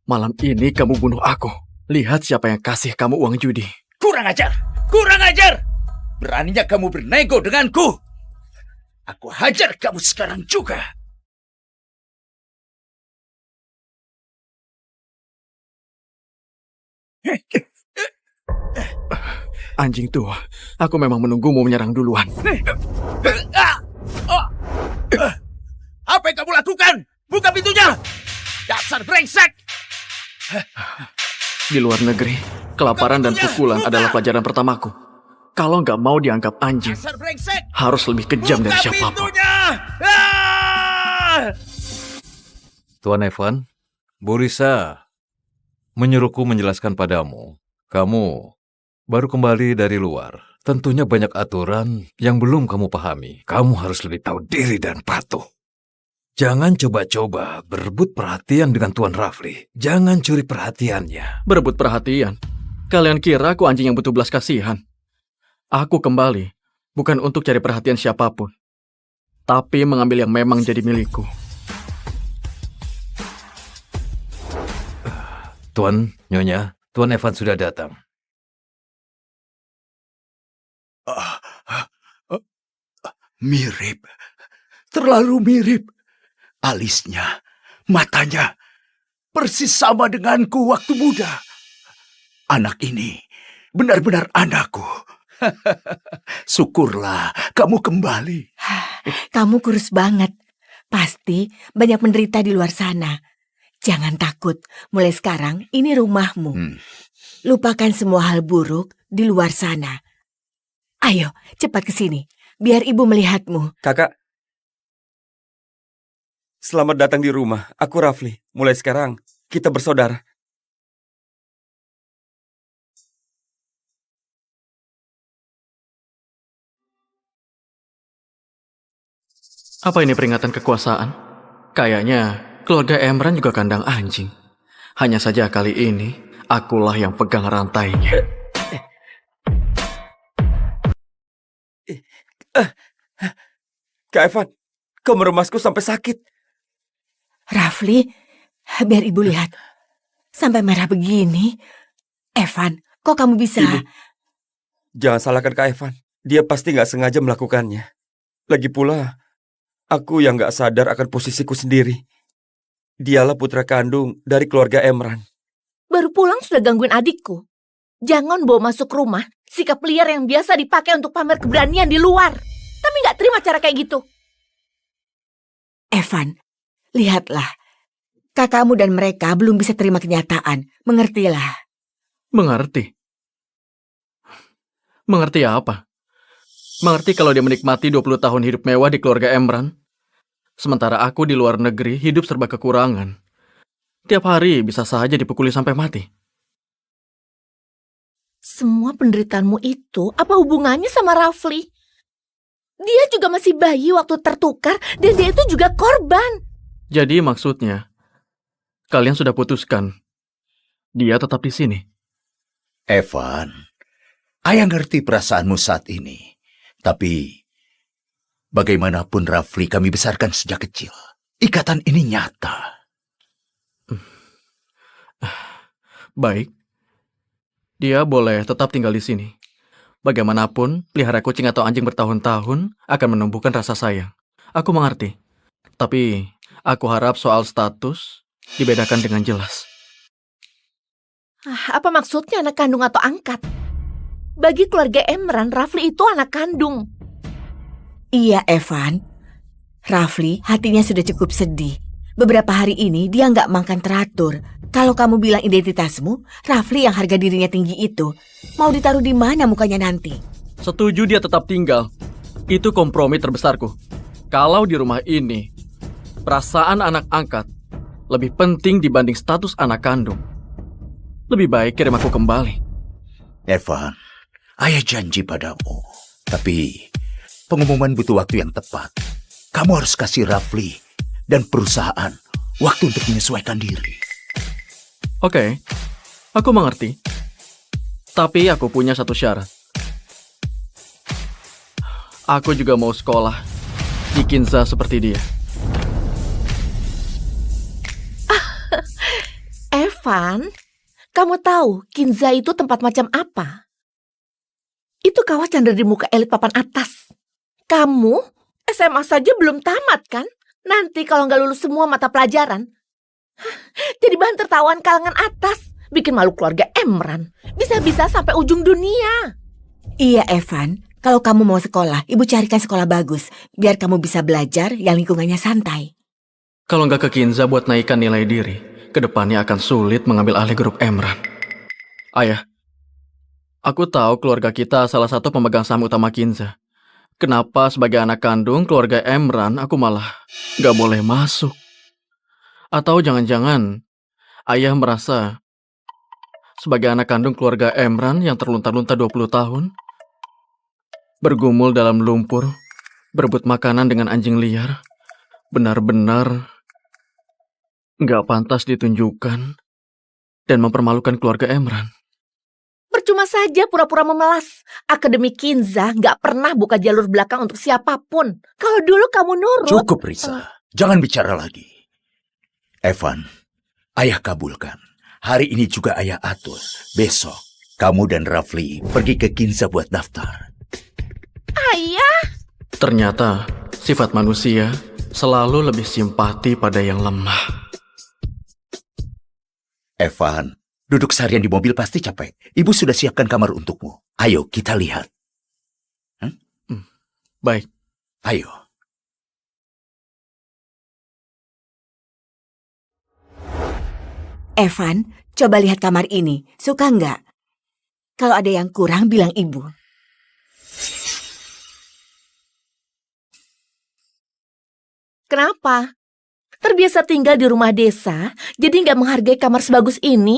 Speaker 22: malam ini kamu bunuh aku. Lihat siapa yang kasih kamu uang judi.
Speaker 25: Kurang ajar. Kurang ajar. Beraninya kamu bernego denganku. Aku hajar kamu sekarang juga.
Speaker 22: Anjing tua, aku memang menunggumu menyerang duluan.
Speaker 25: Apa yang kamu lakukan? Buka pintunya. Dasar brengsek.
Speaker 22: Di luar negeri, kelaparan dan pukulan adalah pelajaran pertamaku. Kalau nggak mau dianggap anjing, harus lebih kejam dari siapapun.
Speaker 23: Tuan Evan, Bu Risa menyuruhku menjelaskan padamu. Kamu baru kembali dari luar. Tentunya banyak aturan yang belum kamu pahami. Kamu harus lebih tahu diri dan patuh. Jangan coba-coba berebut perhatian dengan Tuan Rafli. Jangan curi perhatiannya.
Speaker 22: Berebut perhatian? Kalian kira aku anjing yang butuh belas kasihan? Aku kembali, bukan untuk cari perhatian siapapun, tapi mengambil yang memang jadi milikku.
Speaker 23: Tuan, Nyonya, Tuan Evan sudah datang.
Speaker 25: Mirip. Terlalu mirip. Alisnya, matanya, persis sama denganku waktu muda. Anak ini benar-benar anakku. Syukurlah kamu kembali.
Speaker 21: Kamu kurus banget. Pasti banyak menderita di luar sana. Jangan takut, mulai sekarang ini rumahmu. Lupakan semua hal buruk di luar sana. Ayo, cepat ke sini, biar ibu melihatmu.
Speaker 15: Kakak, selamat datang di rumah. Aku Rafli. Mulai sekarang, kita bersaudara.
Speaker 22: Apa ini peringatan kekuasaan? Kayaknya keluarga Emran juga kandang anjing. Hanya saja kali ini, akulah yang pegang rantainya.
Speaker 15: Kak Evan, kau meremasku sampai sakit.
Speaker 21: Rafli, biar ibu lihat. Sampai merah begini. Evan, kok kamu bisa?
Speaker 15: Jangan salahkan Kak Evan. Dia pasti nggak sengaja melakukannya. Lagi pula, aku yang nggak sadar akan posisiku sendiri. Dialah putra kandung dari keluarga Emran.
Speaker 20: Baru pulang sudah gangguin adikku. Jangan bawa masuk rumah sikap liar yang biasa dipakai untuk pamer keberanian di luar. Kami nggak terima cara kayak gitu.
Speaker 21: Evan, lihatlah. Kakakmu dan mereka belum bisa terima kenyataan. Mengertilah.
Speaker 22: Mengerti? Mengerti apa? Mengerti kalau dia menikmati 20 tahun hidup mewah di keluarga Emran? Sementara aku di luar negeri hidup serba kekurangan. Tiap hari bisa saja dipukuli sampai mati.
Speaker 20: Semua penderitaanmu itu apa hubungannya sama Rafli? Dia juga masih bayi waktu tertukar dan dia itu juga korban.
Speaker 22: Jadi maksudnya, kalian sudah putuskan dia tetap di sini?
Speaker 3: Evan, ayah ngerti perasaanmu saat ini. Tapi, bagaimanapun Rafli kami besarkan sejak kecil. Ikatan ini nyata.
Speaker 22: Baik. Dia boleh tetap tinggal di sini. Bagaimanapun, pelihara kucing atau anjing bertahun-tahun akan menumbuhkan rasa sayang. Aku mengerti. Tapi, aku harap soal status dibedakan dengan jelas.
Speaker 20: Apa maksudnya anak kandung atau angkat? Bagi keluarga Emran, Rafli itu anak kandung.
Speaker 21: Iya, Evan. Rafli hatinya sudah cukup sedih. Beberapa hari ini dia nggak makan teratur. Kalau kamu bilang identitasmu, Rafli yang harga dirinya tinggi itu, mau ditaruh di mana mukanya nanti?
Speaker 22: Setuju dia tetap tinggal. Itu kompromi terbesarku. Kalau di rumah ini, perasaan anak angkat lebih penting dibanding status anak kandung. Lebih baik kirim aku kembali.
Speaker 3: Evan, ayah janji padamu. Tapi, pengumuman butuh waktu yang tepat. Kamu harus kasih Rafli dan perusahaan waktu untuk menyesuaikan diri.
Speaker 22: Oke, aku mengerti. Tapi aku punya satu syarat. Aku juga mau sekolah di Kinza seperti dia.
Speaker 20: Evan, kamu tahu Kinza itu tempat macam apa? Itu kawah candra di muka elit papan atas. Kamu SMA saja belum tamat kan? Nanti kalau nggak lulus semua mata pelajaran, jadi bahan tertawaan kalangan atas. Bikin malu keluarga Emran. Bisa-bisa sampai ujung dunia.
Speaker 21: Iya, Evan. Kalau kamu mau sekolah, ibu carikan sekolah bagus. Biar kamu bisa belajar yang lingkungannya santai.
Speaker 22: Kalau nggak ke Kinza buat naikkan nilai diri, kedepannya akan sulit mengambil alih grup Emran. Ayah, aku tahu keluarga kita salah satu pemegang saham utama Kinza. Kenapa sebagai anak kandung keluarga Emran aku malah nggak boleh masuk? Atau jangan-jangan ayah merasa sebagai anak kandung keluarga Emran yang terlunta-lunta 20 tahun, bergumul dalam lumpur, berebut makanan dengan anjing liar, benar-benar nggak pantas ditunjukkan dan mempermalukan keluarga Emran.
Speaker 20: Percuma saja pura-pura memelas. Akademi Kinza nggak pernah buka jalur belakang untuk siapapun. Kalau dulu kamu nurut.
Speaker 3: Cukup, Risa. Jangan bicara lagi. Evan, ayah kabulkan. Hari ini juga ayah atur. Besok, kamu dan Rafli pergi ke Kinza buat daftar.
Speaker 20: Ayah!
Speaker 22: Ternyata sifat manusia selalu lebih simpati pada yang lemah.
Speaker 3: Evan, duduk seharian di mobil pasti capek. Ibu sudah siapkan kamar untukmu. Ayo, kita lihat.
Speaker 22: Baik.
Speaker 3: Ayo.
Speaker 21: Evan, coba lihat kamar ini. Suka nggak? Kalau ada yang kurang, bilang ibu.
Speaker 20: Kenapa? Terbiasa tinggal di rumah desa, jadi nggak menghargai kamar sebagus ini?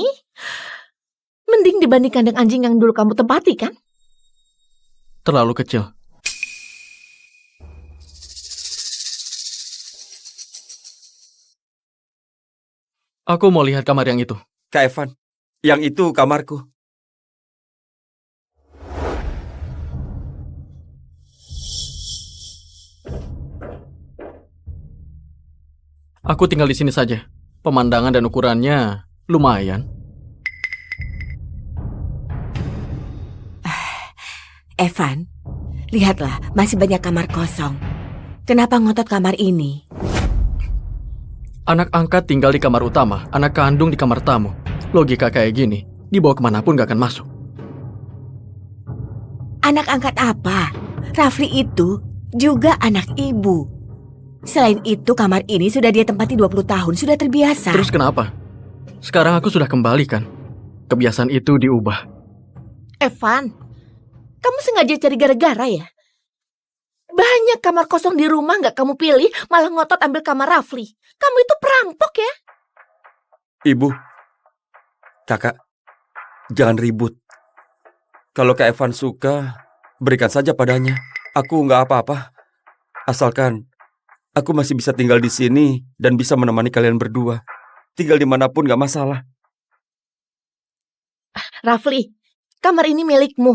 Speaker 20: Mending dibanding kandang anjing yang dulu kamu tempati, kan?
Speaker 22: Terlalu kecil. Aku mau lihat kamar yang itu.
Speaker 15: Kak Evan, yang itu kamarku.
Speaker 22: Aku tinggal di sini saja. Pemandangan dan ukurannya lumayan.
Speaker 21: Evan, lihatlah, masih banyak kamar kosong. Kenapa ngotot kamar ini?
Speaker 22: Anak angkat tinggal di kamar utama, anak kandung di kamar tamu. Logika kayak gini, dibawa kemanapun gak akan masuk.
Speaker 21: Anak angkat apa? Rafli itu juga anak ibu. Selain itu, kamar ini sudah dia tempati 20 tahun, sudah terbiasa.
Speaker 22: Terus kenapa? Sekarang aku sudah kembali kan? Kebiasaan itu diubah.
Speaker 20: Evan, kamu sengaja cari gara-gara ya? Banyak kamar kosong di rumah nggak kamu pilih, malah ngotot ambil kamar Rafli. Kamu itu perampok ya?
Speaker 15: Ibu, kakak, jangan ribut. Kalau Kak Evan suka, berikan saja padanya. Aku nggak apa-apa. Asalkan aku masih bisa tinggal di sini dan bisa menemani kalian berdua. Tinggal dimanapun nggak masalah.
Speaker 20: Rafli, kamar ini milikmu.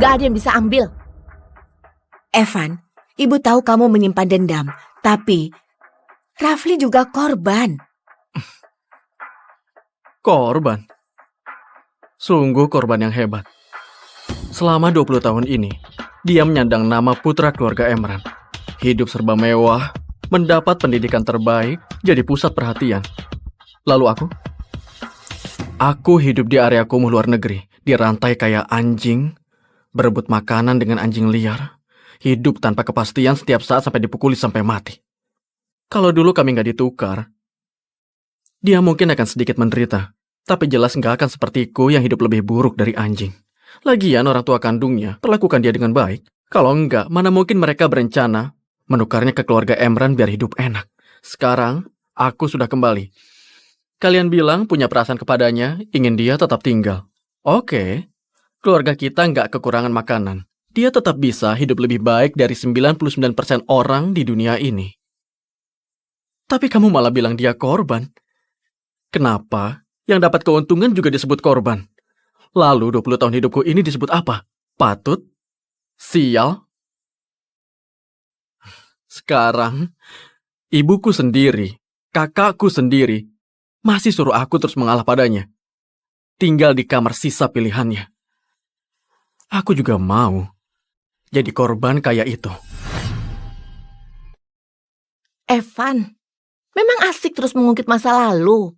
Speaker 20: Nggak ada yang bisa ambil.
Speaker 21: Evan, ibu tahu kamu menyimpan dendam, tapi Rafli juga korban.
Speaker 22: Korban? Sungguh korban yang hebat. Selama 20 tahun ini, dia menyandang nama putra keluarga Emran. Hidup serba mewah, mendapat pendidikan terbaik, jadi pusat perhatian. Lalu aku? Aku hidup di area kumuh luar negeri, dirantai kayak anjing, berebut makanan dengan anjing liar, hidup tanpa kepastian setiap saat sampai dipukuli sampai mati. Kalau dulu kami nggak ditukar, dia mungkin akan sedikit menderita, tapi jelas nggak akan sepertiku yang hidup lebih buruk dari anjing. Lagian orang tua kandungnya perlakukan dia dengan baik. Kalau enggak, mana mungkin mereka berencana menukarnya ke keluarga Emran biar hidup enak. Sekarang, aku sudah kembali. Kalian bilang punya perasaan kepadanya, ingin dia tetap tinggal. Oke, keluarga kita nggak kekurangan makanan. Dia tetap bisa hidup lebih baik dari 99% orang di dunia ini. Tapi kamu malah bilang dia korban. Kenapa? Yang dapat keuntungan juga disebut korban. Lalu 20 tahun hidupku ini disebut apa? Patut? Sial? Sekarang, ibuku sendiri, kakakku sendiri, masih suruh aku terus mengalah padanya. Tinggal di kamar sisa pilihannya. Aku juga mau jadi korban kayak itu.
Speaker 20: Evan, memang asik terus mengungkit masa lalu.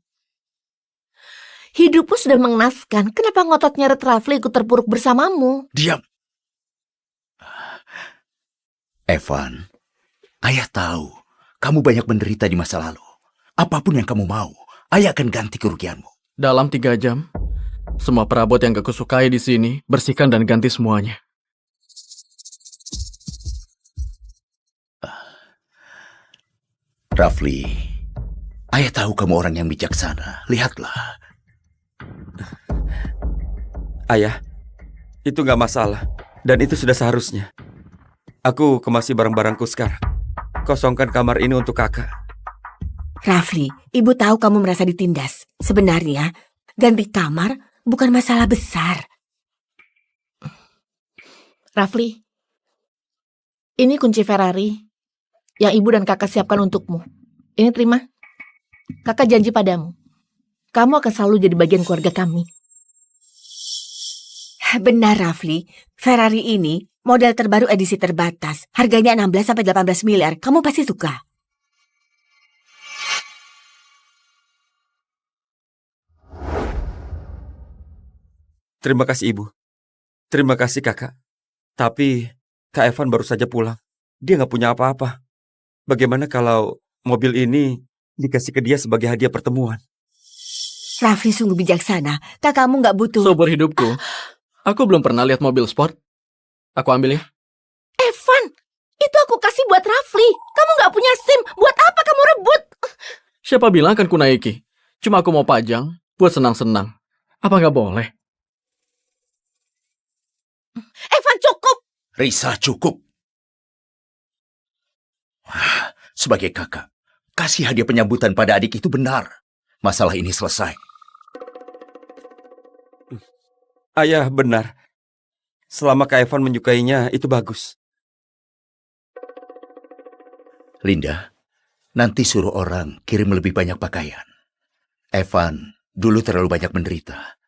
Speaker 20: Hidupmu sudah mengenaskan, kenapa ngotot nyeret Rafli ikut terpuruk bersamamu?
Speaker 3: Diam. Evan, ayah tahu kamu banyak menderita di masa lalu. Apapun yang kamu mau, ayah akan ganti kerugianmu.
Speaker 22: Dalam 3 jam, semua perabot yang gak kusukai di sini, bersihkan dan ganti semuanya.
Speaker 3: Rafli, ayah tahu kamu orang yang bijaksana. Lihatlah.
Speaker 15: Ayah, itu nggak masalah. Dan itu sudah seharusnya. Aku kemasi barang-barangku sekarang. Kosongkan kamar ini untuk kakak.
Speaker 21: Rafli, ibu tahu kamu merasa ditindas. Sebenarnya, ganti kamar bukan masalah besar.
Speaker 20: Rafli, ini kunci Ferrari yang ibu dan kakak siapkan untukmu. Ini terima. Kakak janji padamu, kamu akan selalu jadi bagian keluarga kami.
Speaker 21: Benar, Rafli. Ferrari ini model terbaru edisi terbatas. Harganya 16-18 miliar. Kamu pasti suka.
Speaker 15: Terima kasih ibu. Terima kasih kakak. Tapi Kak Evan baru saja pulang. Dia nggak punya apa-apa. Bagaimana kalau mobil ini dikasih ke dia sebagai hadiah pertemuan?
Speaker 21: Rafli sungguh bijaksana. Kakakmu nggak butuh.
Speaker 22: Seumur hidupku, aku belum pernah lihat mobil sport. Aku ambil ya.
Speaker 24: Evan, itu aku kasih buat Rafli. Kamu nggak punya SIM. Buat apa kamu rebut?
Speaker 22: Siapa bilang akan ku naiki? Cuma aku mau pajang buat senang-senang. Apa nggak boleh?
Speaker 24: Evan, cukup.
Speaker 3: Risa, cukup. Sebagai kakak, kasih hadiah penyambutan pada adik itu benar. Masalah ini selesai.
Speaker 15: Ayah, benar. Selama Kak Evan menyukainya, itu bagus.
Speaker 3: Linda, nanti suruh orang kirim lebih banyak pakaian. Evan dulu terlalu banyak menderita.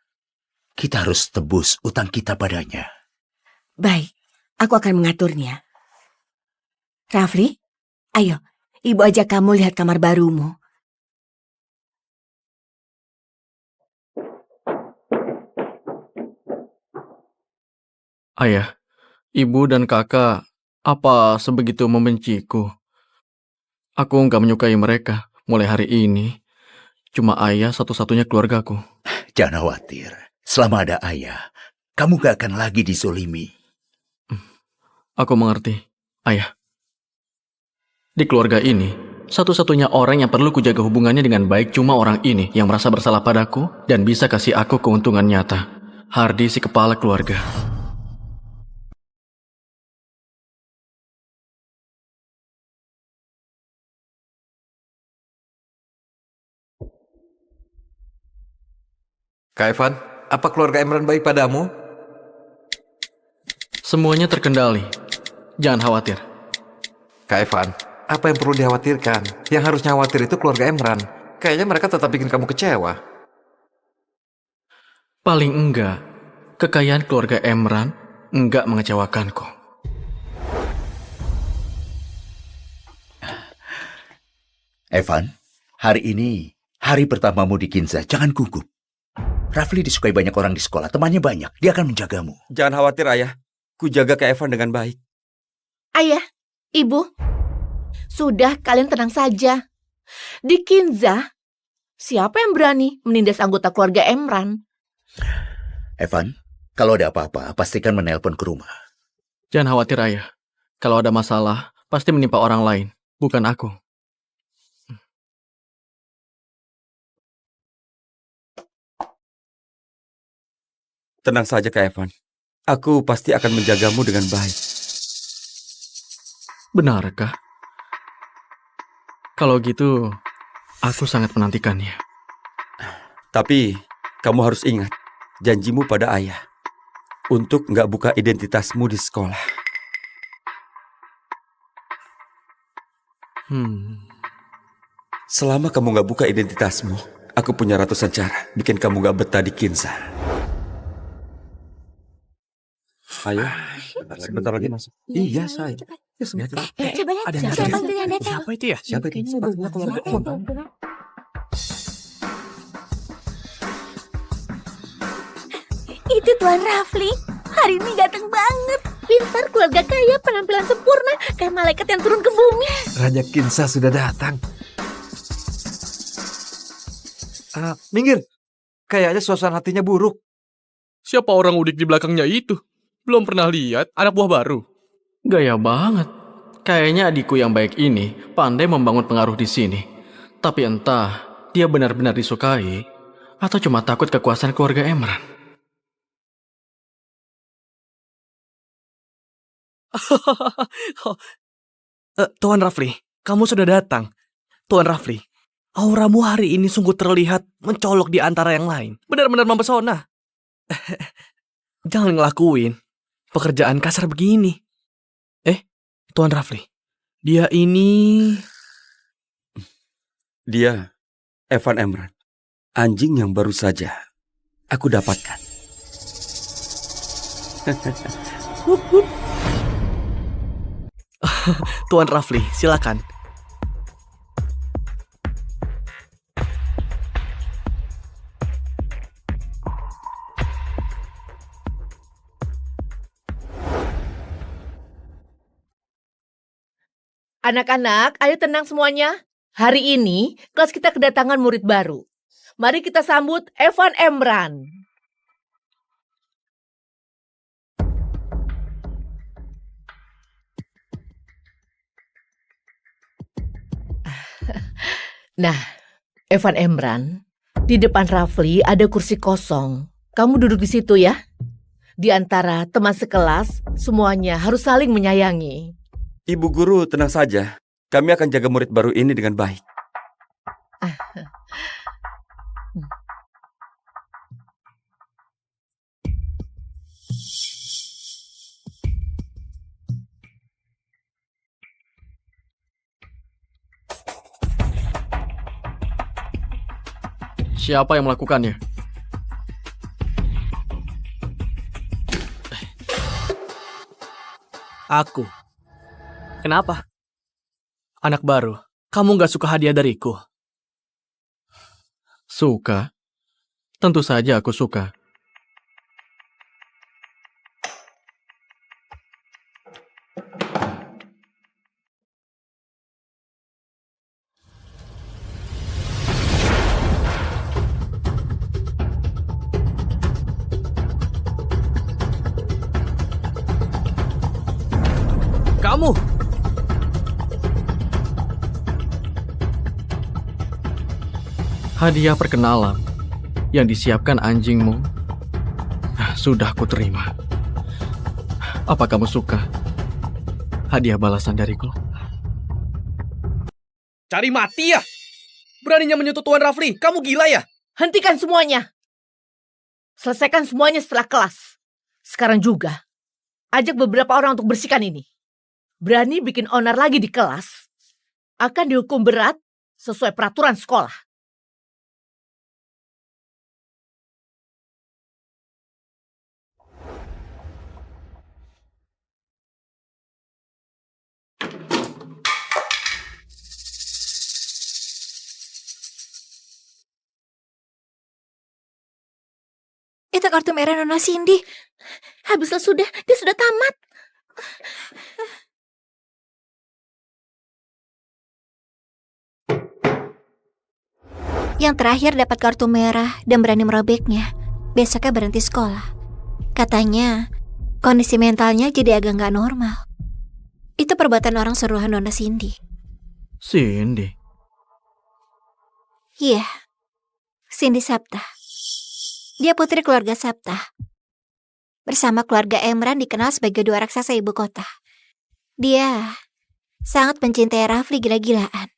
Speaker 3: Kita harus tebus utang kita padanya.
Speaker 21: Baik, aku akan mengaturnya. Rafli, ayo, ibu ajak kamu lihat kamar barumu.
Speaker 22: Ayah, ibu dan kakak, apa sebegitu membenciku? Aku nggak menyukai mereka. Mulai hari ini, cuma ayah satu-satunya keluargaku.
Speaker 3: Jangan khawatir. Selama ada ayah, kamu gak akan lagi dizolimi.
Speaker 22: Aku mengerti, ayah. Di keluarga ini, satu-satunya orang yang perlu kujaga hubungannya dengan baik cuma orang ini yang merasa bersalah padaku dan bisa kasih aku keuntungan nyata. Hardy, si kepala keluarga.
Speaker 23: Kak Evan, apa keluarga Emran baik padamu?
Speaker 22: Semuanya terkendali. Jangan khawatir.
Speaker 23: Kak Evan, apa yang perlu dikhawatirkan? Yang harusnya khawatir itu keluarga Emran. Kayaknya mereka tetap bikin kamu kecewa.
Speaker 22: Paling enggak, kekayaan keluarga Emran enggak mengecewakanku.
Speaker 3: Evan, hari ini hari pertamamu di Kinza. Jangan gugup. Rafli disukai banyak orang di sekolah. Temannya banyak. Dia akan menjagamu.
Speaker 15: Jangan khawatir, Ayah. Ku jaga Kak Evan dengan baik.
Speaker 24: Ayah, Ibu, sudah kalian tenang saja. Di Kinza, siapa yang berani menindas anggota keluarga Emran?
Speaker 3: Evan, kalau ada apa-apa, pastikan menelpon ke rumah.
Speaker 22: Jangan khawatir, ayah. Kalau ada masalah, pasti menimpa orang lain, bukan aku.
Speaker 15: Tenang saja, Kak Evan. Aku pasti akan menjagamu dengan baik.
Speaker 22: Benarkah? Kalau gitu, aku sangat menantikannya.
Speaker 15: Tapi, kamu harus ingat janjimu pada ayah untuk nggak buka identitasmu di sekolah. Selama kamu nggak buka identitasmu, aku punya ratusan cara bikin kamu nggak betah di Kinza. Ayo, sebentar lagi masuk. Iya, saya.
Speaker 24: Coba lihat
Speaker 22: Ada yang
Speaker 24: siapa
Speaker 22: ada.
Speaker 24: yang datang.
Speaker 22: Siapa itu ya?
Speaker 15: Siapa itu?
Speaker 24: Itu Tuan Rafli. Hari ini ganteng banget. Pintar, keluarga kaya, penampilan sempurna. Kayak malaikat yang turun ke bumi.
Speaker 23: Raja Kinza sudah datang. Minggir. Kayaknya suasana hatinya buruk.
Speaker 22: Siapa orang udik di belakangnya itu? Belum pernah lihat anak buah baru. Gaya banget. Kayaknya adikku yang baik ini pandai membangun pengaruh di sini. Tapi entah dia benar-benar disukai atau cuma takut kekuasaan keluarga Emran.
Speaker 2: Tuan Rafli, kamu sudah datang. Tuan Rafli, auramu hari ini sungguh terlihat mencolok di antara yang lain. Benar-benar mempesona. Jangan ngelakuin pekerjaan kasar begini. Tuan Rafli, dia ini...
Speaker 15: Dia Evan Emran, anjing yang baru saja aku dapatkan.
Speaker 2: Tuan Rafli, silakan.
Speaker 12: Anak-anak, ayo tenang semuanya. Hari ini kelas kita kedatangan murid baru.
Speaker 21: Mari kita sambut Evan Emran. Nah, Evan Emran, di depan Rafli ada kursi kosong. Kamu duduk di situ ya. Di antara teman sekelas, semuanya harus saling menyayangi.
Speaker 15: Ibu guru, tenang saja. Kami akan jaga murid baru ini dengan baik.
Speaker 22: Siapa yang melakukannya? Aku. Kenapa? Anak baru, kamu gak suka hadiah dariku? Suka? Tentu saja aku suka. Kamu! Hadiah perkenalan yang disiapkan anjingmu sudah aku terima. Apa kamu suka hadiah balasan dariku? Cari mati ya? Beraninya menyentuh Tuan Rafli, kamu gila ya?
Speaker 21: Hentikan semuanya. Selesaikan semuanya setelah kelas. Sekarang juga, ajak beberapa orang untuk bersihkan ini. Berani bikin onar lagi di kelas, akan dihukum berat sesuai peraturan sekolah.
Speaker 14: Itu kartu merah Nona Cindy. Habislah sudah, dia sudah tamat. Yang terakhir dapat kartu merah dan berani merobeknya. Besoknya berhenti sekolah. Katanya, kondisi mentalnya jadi agak nggak normal. Itu perbuatan orang suruhan Nona Cindy.
Speaker 22: Cindy?
Speaker 14: Iya, Cindy Sapta. Dia putri keluarga Sapta. Bersama keluarga Emran dikenal sebagai dua raksasa ibu kota. Dia sangat mencintai Rafli gila-gilaan.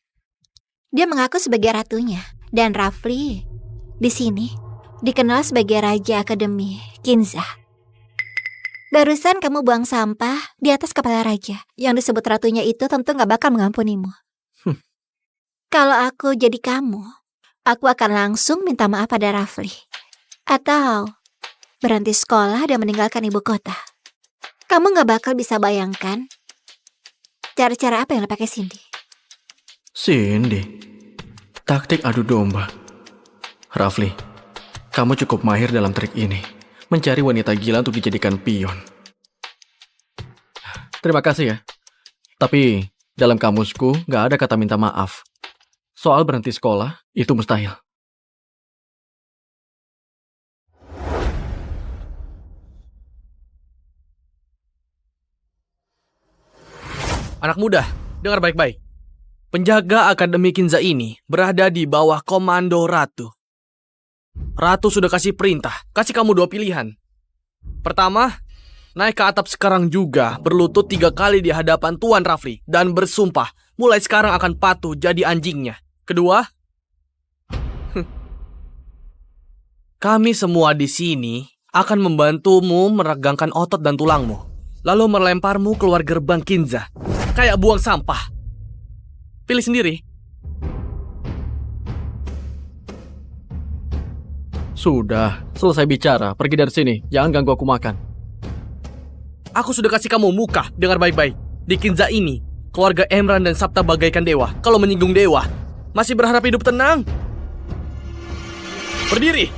Speaker 14: Dia mengaku sebagai ratunya. Dan Rafli di sini dikenal sebagai Raja Akademi Kinza. Barusan kamu buang sampah di atas kepala raja. Yang disebut ratunya itu tentu gak bakal mengampunimu. Kalau aku jadi kamu, aku akan langsung minta maaf pada Rafli. Atau berhenti sekolah dan meninggalkan ibu kota. Kamu gak bakal bisa bayangkan cara-cara apa yang dipakai Cindy.
Speaker 22: Cindy? Taktik adu domba. Rafli, kamu cukup mahir dalam trik ini. Mencari wanita gila untuk dijadikan pion. Terima kasih ya. Tapi dalam kamusku gak ada kata minta maaf. Soal berhenti sekolah, itu mustahil. Anak muda, dengar baik-baik. Penjaga Akademi Kinza ini berada di bawah komando Ratu. Ratu sudah kasih perintah, kasih kamu dua pilihan. Pertama, naik ke atap sekarang juga, berlutut 3 kali di hadapan Tuan Rafli, dan bersumpah, mulai sekarang akan patuh jadi anjingnya. Kedua, kami semua di sini akan membantumu meregangkan otot dan tulangmu, lalu melemparmu keluar gerbang Kinza, kayak buang sampah. Pilih sendiri. Sudah, selesai bicara. Pergi dari sini. Jangan ganggu aku makan. Aku sudah kasih kamu muka. Dengar baik-baik. Di Kinza ini, keluarga Emran dan Sapta bagaikan dewa. Kalau menyinggung dewa, masih berharap hidup tenang. Berdiri.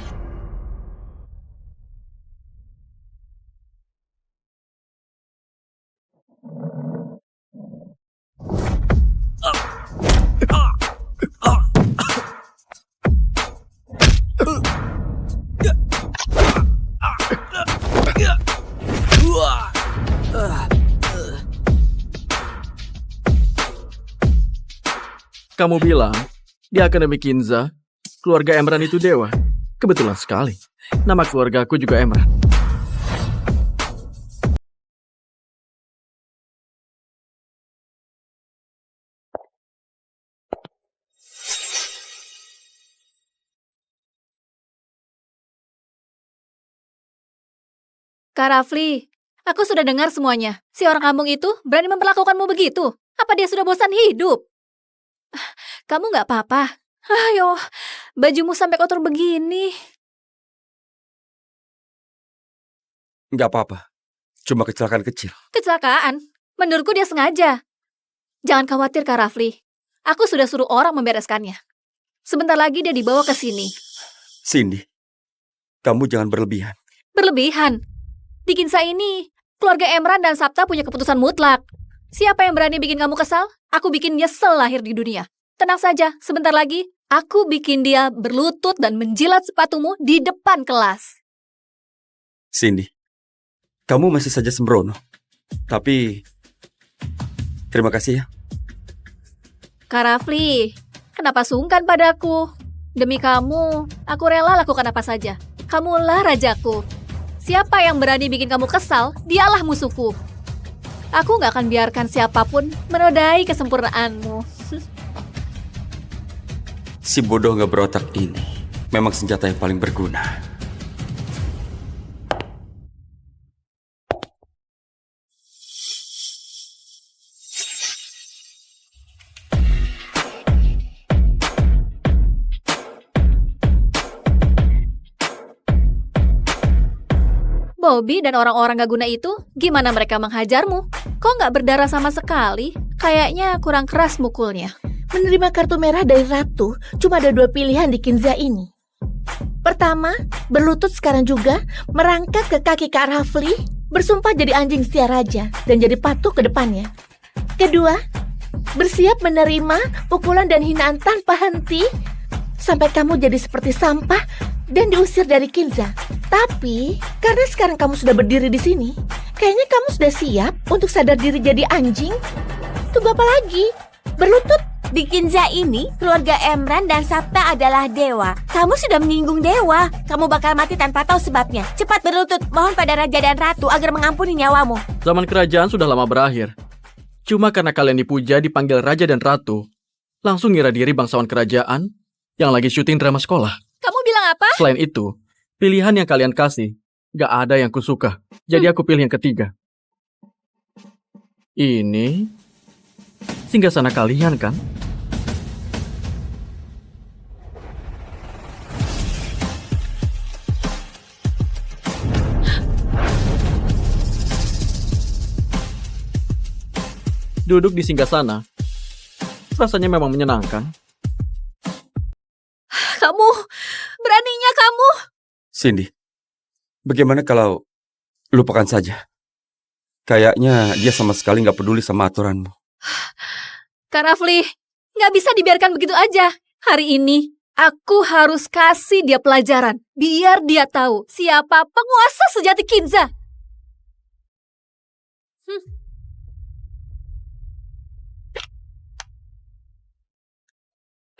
Speaker 22: Kamu bilang di Akademi Kinza, keluarga Emran itu dewa. Kebetulan sekali. Nama keluarga aku juga Emran.
Speaker 24: Kak Rafli, aku sudah dengar semuanya. Si orang kampung itu berani memperlakukanmu begitu. Apa dia sudah bosan hidup? Kamu nggak apa-apa? Ayo, bajumu sampai kotor begini.
Speaker 15: Nggak apa-apa. Cuma kecelakaan kecil.
Speaker 24: Kecelakaan? Menurutku dia sengaja. Jangan khawatir Kak Rafli. Aku sudah suruh orang membereskannya. Sebentar lagi dia dibawa ke sini.
Speaker 15: Cindy, kamu jangan berlebihan.
Speaker 24: Berlebihan? Di Kinza ini, keluarga Emran dan Sapta punya keputusan mutlak. Siapa yang berani bikin kamu kesal, aku bikin nyesel lahir di dunia. Tenang saja, sebentar lagi, aku bikin dia berlutut dan menjilat sepatumu di depan kelas.
Speaker 15: Cindy, kamu masih saja sembrono. Tapi, terima kasih ya.
Speaker 24: Kak Rafli, kenapa sungkan padaku? Demi kamu, aku rela lakukan apa saja. Kamulah rajaku. Siapa yang berani bikin kamu kesal, dialah musuhku. Aku gak akan biarkan siapapun menodai kesempurnaanmu.
Speaker 15: Si bodoh gak berotak ini memang senjata yang paling berguna.
Speaker 24: Bobby dan orang-orang gak guna itu, gimana mereka menghajarmu? Kok gak berdarah sama sekali? Kayaknya kurang keras mukulnya.
Speaker 20: Menerima kartu merah dari Ratu, cuma ada 2 pilihan di Kinza ini. Pertama, berlutut sekarang juga, merangkak ke kaki Kak Rafli, bersumpah jadi anjing setia raja, dan jadi patuh ke depannya. Kedua, bersiap menerima pukulan dan hinaan tanpa henti, sampai kamu jadi seperti sampah dan diusir dari Kinza. Tapi, karena sekarang kamu sudah berdiri di sini, kayaknya kamu sudah siap untuk sadar diri jadi anjing. Tunggu apa lagi? Berlutut.
Speaker 21: Di Kinza ini, keluarga Emran dan Sapta adalah dewa. Kamu sudah menyinggung dewa. Kamu bakal mati tanpa tahu sebabnya. Cepat berlutut, mohon pada raja dan ratu agar mengampuni nyawamu.
Speaker 22: Zaman kerajaan sudah lama berakhir. Cuma karena kalian dipuja dipanggil raja dan ratu, langsung ngira diri bangsawan kerajaan yang lagi syuting drama sekolah.
Speaker 24: Kamu bilang apa?
Speaker 22: Selain itu, pilihan yang kalian kasih gak ada yang kusuka. Jadi aku pilih yang ketiga. Ini singgasana kalian kan? Duduk di singgasana rasanya memang menyenangkan.
Speaker 24: Kamu, beraninya kamu.
Speaker 15: Cindy, bagaimana kalau lupakan saja? Kayaknya dia sama sekali gak peduli sama aturanmu.
Speaker 24: Kak Rafli, gak bisa dibiarkan begitu aja. Hari ini, aku harus kasih dia pelajaran. Biar dia tahu siapa penguasa sejati Kinza.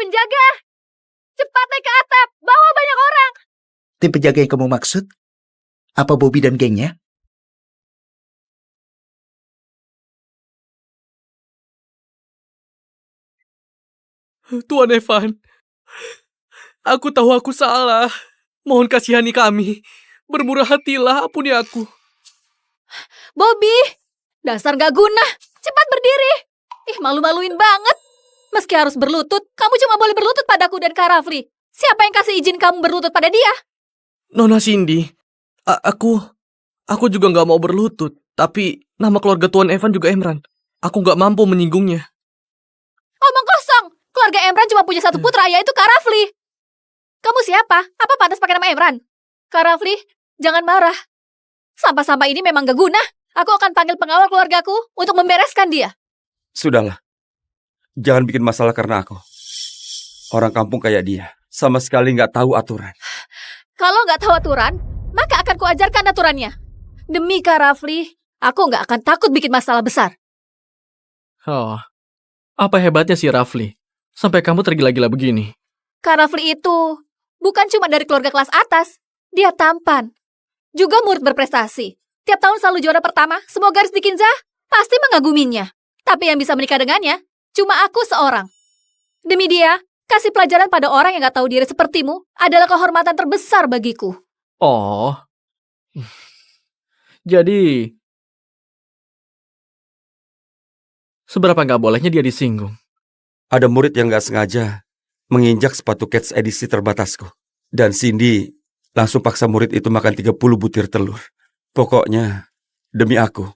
Speaker 24: Penjaga, cepat naik ke atap, bawa banyak orang.
Speaker 3: Tim penjaga yang kamu maksud? Apa Bobby dan gengnya?
Speaker 22: Tuan Evan, aku tahu aku salah. Mohon kasihani kami. Bermurah hatilah, ampuni aku.
Speaker 24: Bobby, dasar gak guna. Cepat berdiri. Malu-maluin banget. Meski harus berlutut, kamu cuma boleh berlutut padaku dan Kak Rafli. Siapa yang kasih izin kamu berlutut pada dia?
Speaker 22: Nona Cindy, aku juga gak mau berlutut. Tapi nama keluarga Tuan Evan juga Emran. Aku gak mampu menyinggungnya.
Speaker 24: Omong kosong. Keluarga Emran cuma punya satu putra, yaitu Kak Rafli. Kamu siapa? Apa pantas pakai nama Emran? Kak Rafli, jangan marah. Sampah-sampah ini memang gak guna. Aku akan panggil pengawal keluargaku untuk membereskan dia.
Speaker 15: Sudahlah. Jangan bikin masalah karena aku. Orang kampung kayak dia sama sekali gak tahu aturan.
Speaker 24: Kalau gak tahu aturan, maka akan kuajarkan aturannya. Demi Kak Rafli,
Speaker 17: Aku nggak akan takut bikin masalah besar.
Speaker 22: Oh, apa hebatnya si Rafli? Sampai kamu tergila-gila begini.
Speaker 17: Kak Rafli itu bukan cuma dari keluarga kelas atas. Dia tampan. Juga murid berprestasi. Tiap tahun selalu juara pertama, semua garis di Kinza pasti mengaguminya. Tapi yang bisa menikah dengannya, cuma aku seorang. Demi dia, kasih pelajaran pada orang yang gak tahu diri sepertimu adalah kehormatan terbesar bagiku.
Speaker 22: Oh, jadi seberapa nggak bolehnya dia disinggung?
Speaker 15: Ada murid yang gak sengaja menginjak sepatu Cats edisi terbatasku. Dan Cindy langsung paksa murid itu makan 30 butir telur. Pokoknya, demi aku,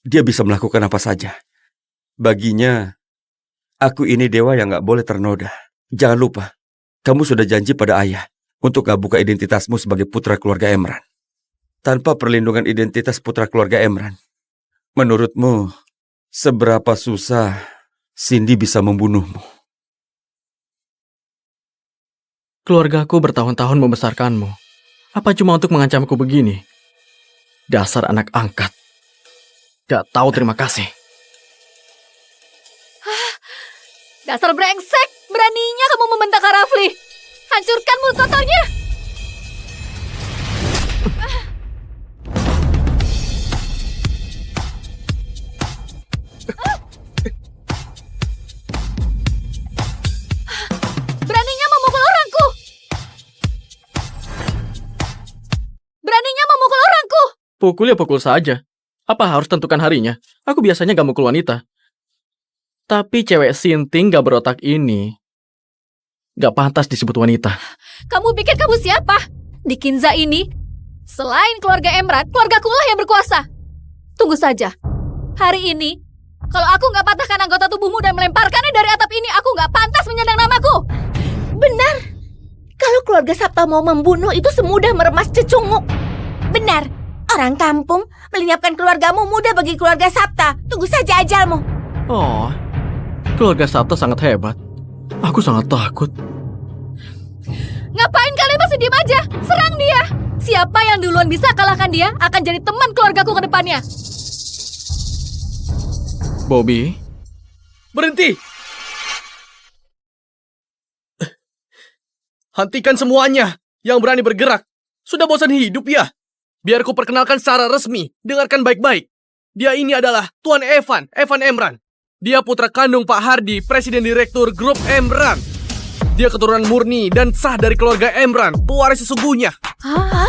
Speaker 15: dia bisa melakukan apa saja. Baginya, aku ini dewa yang gak boleh ternoda. Jangan lupa, kamu sudah janji pada ayah untuk gak buka identitasmu sebagai putra keluarga Emran. Tanpa perlindungan identitas putra keluarga Emran, menurutmu, seberapa susah Cindy bisa membunuhmu?
Speaker 22: Keluargaku bertahun-tahun membesarkanmu. Apa cuma untuk mengancamku begini? Dasar anak angkat. Gak tahu terima kasih.
Speaker 17: Dasar brengsek, beraninya kamu membentak Kak Rafli. Hancurkan mulut kotornya. Beraninya memukul orangku. Beraninya memukul orangku.
Speaker 22: Pukul ya pukul saja. Apa harus tentukan harinya? Aku biasanya gak mukul wanita. Tapi cewek sinting gak berotak ini gak pantas disebut wanita.
Speaker 17: Kamu pikir kamu siapa? Di Kinza ini, selain keluarga Emran, keluargaku lah yang berkuasa. Tunggu saja. Hari ini, kalau aku gak patahkan anggota tubuhmu dan melemparkannya dari atap ini, aku gak pantas menyandang namaku.
Speaker 20: Benar. Kalau keluarga Sapta mau membunuh itu semudah meremas cecunguk. Benar. Orang kampung melenyapkan keluargamu mudah bagi keluarga Sapta. Tunggu saja ajalmu.
Speaker 22: Oh, keluarga Sapta sangat hebat. Aku sangat takut.
Speaker 17: Ngapain kalian masih diem aja? Serang dia. Siapa yang duluan bisa kalahkan dia akan jadi teman keluargaku ke depannya.
Speaker 22: Bobby, berhenti. Hentikan semuanya yang berani bergerak. Sudah bosan hidup ya? Biar ku perkenalkan secara resmi. Dengarkan baik-baik. Dia ini adalah Tuan Evan Emran. Dia putra kandung Pak Hardi, Presiden Direktur Grup Emran. Dia keturunan murni dan sah dari keluarga Emran, pewaris sesungguhnya.
Speaker 20: Hah?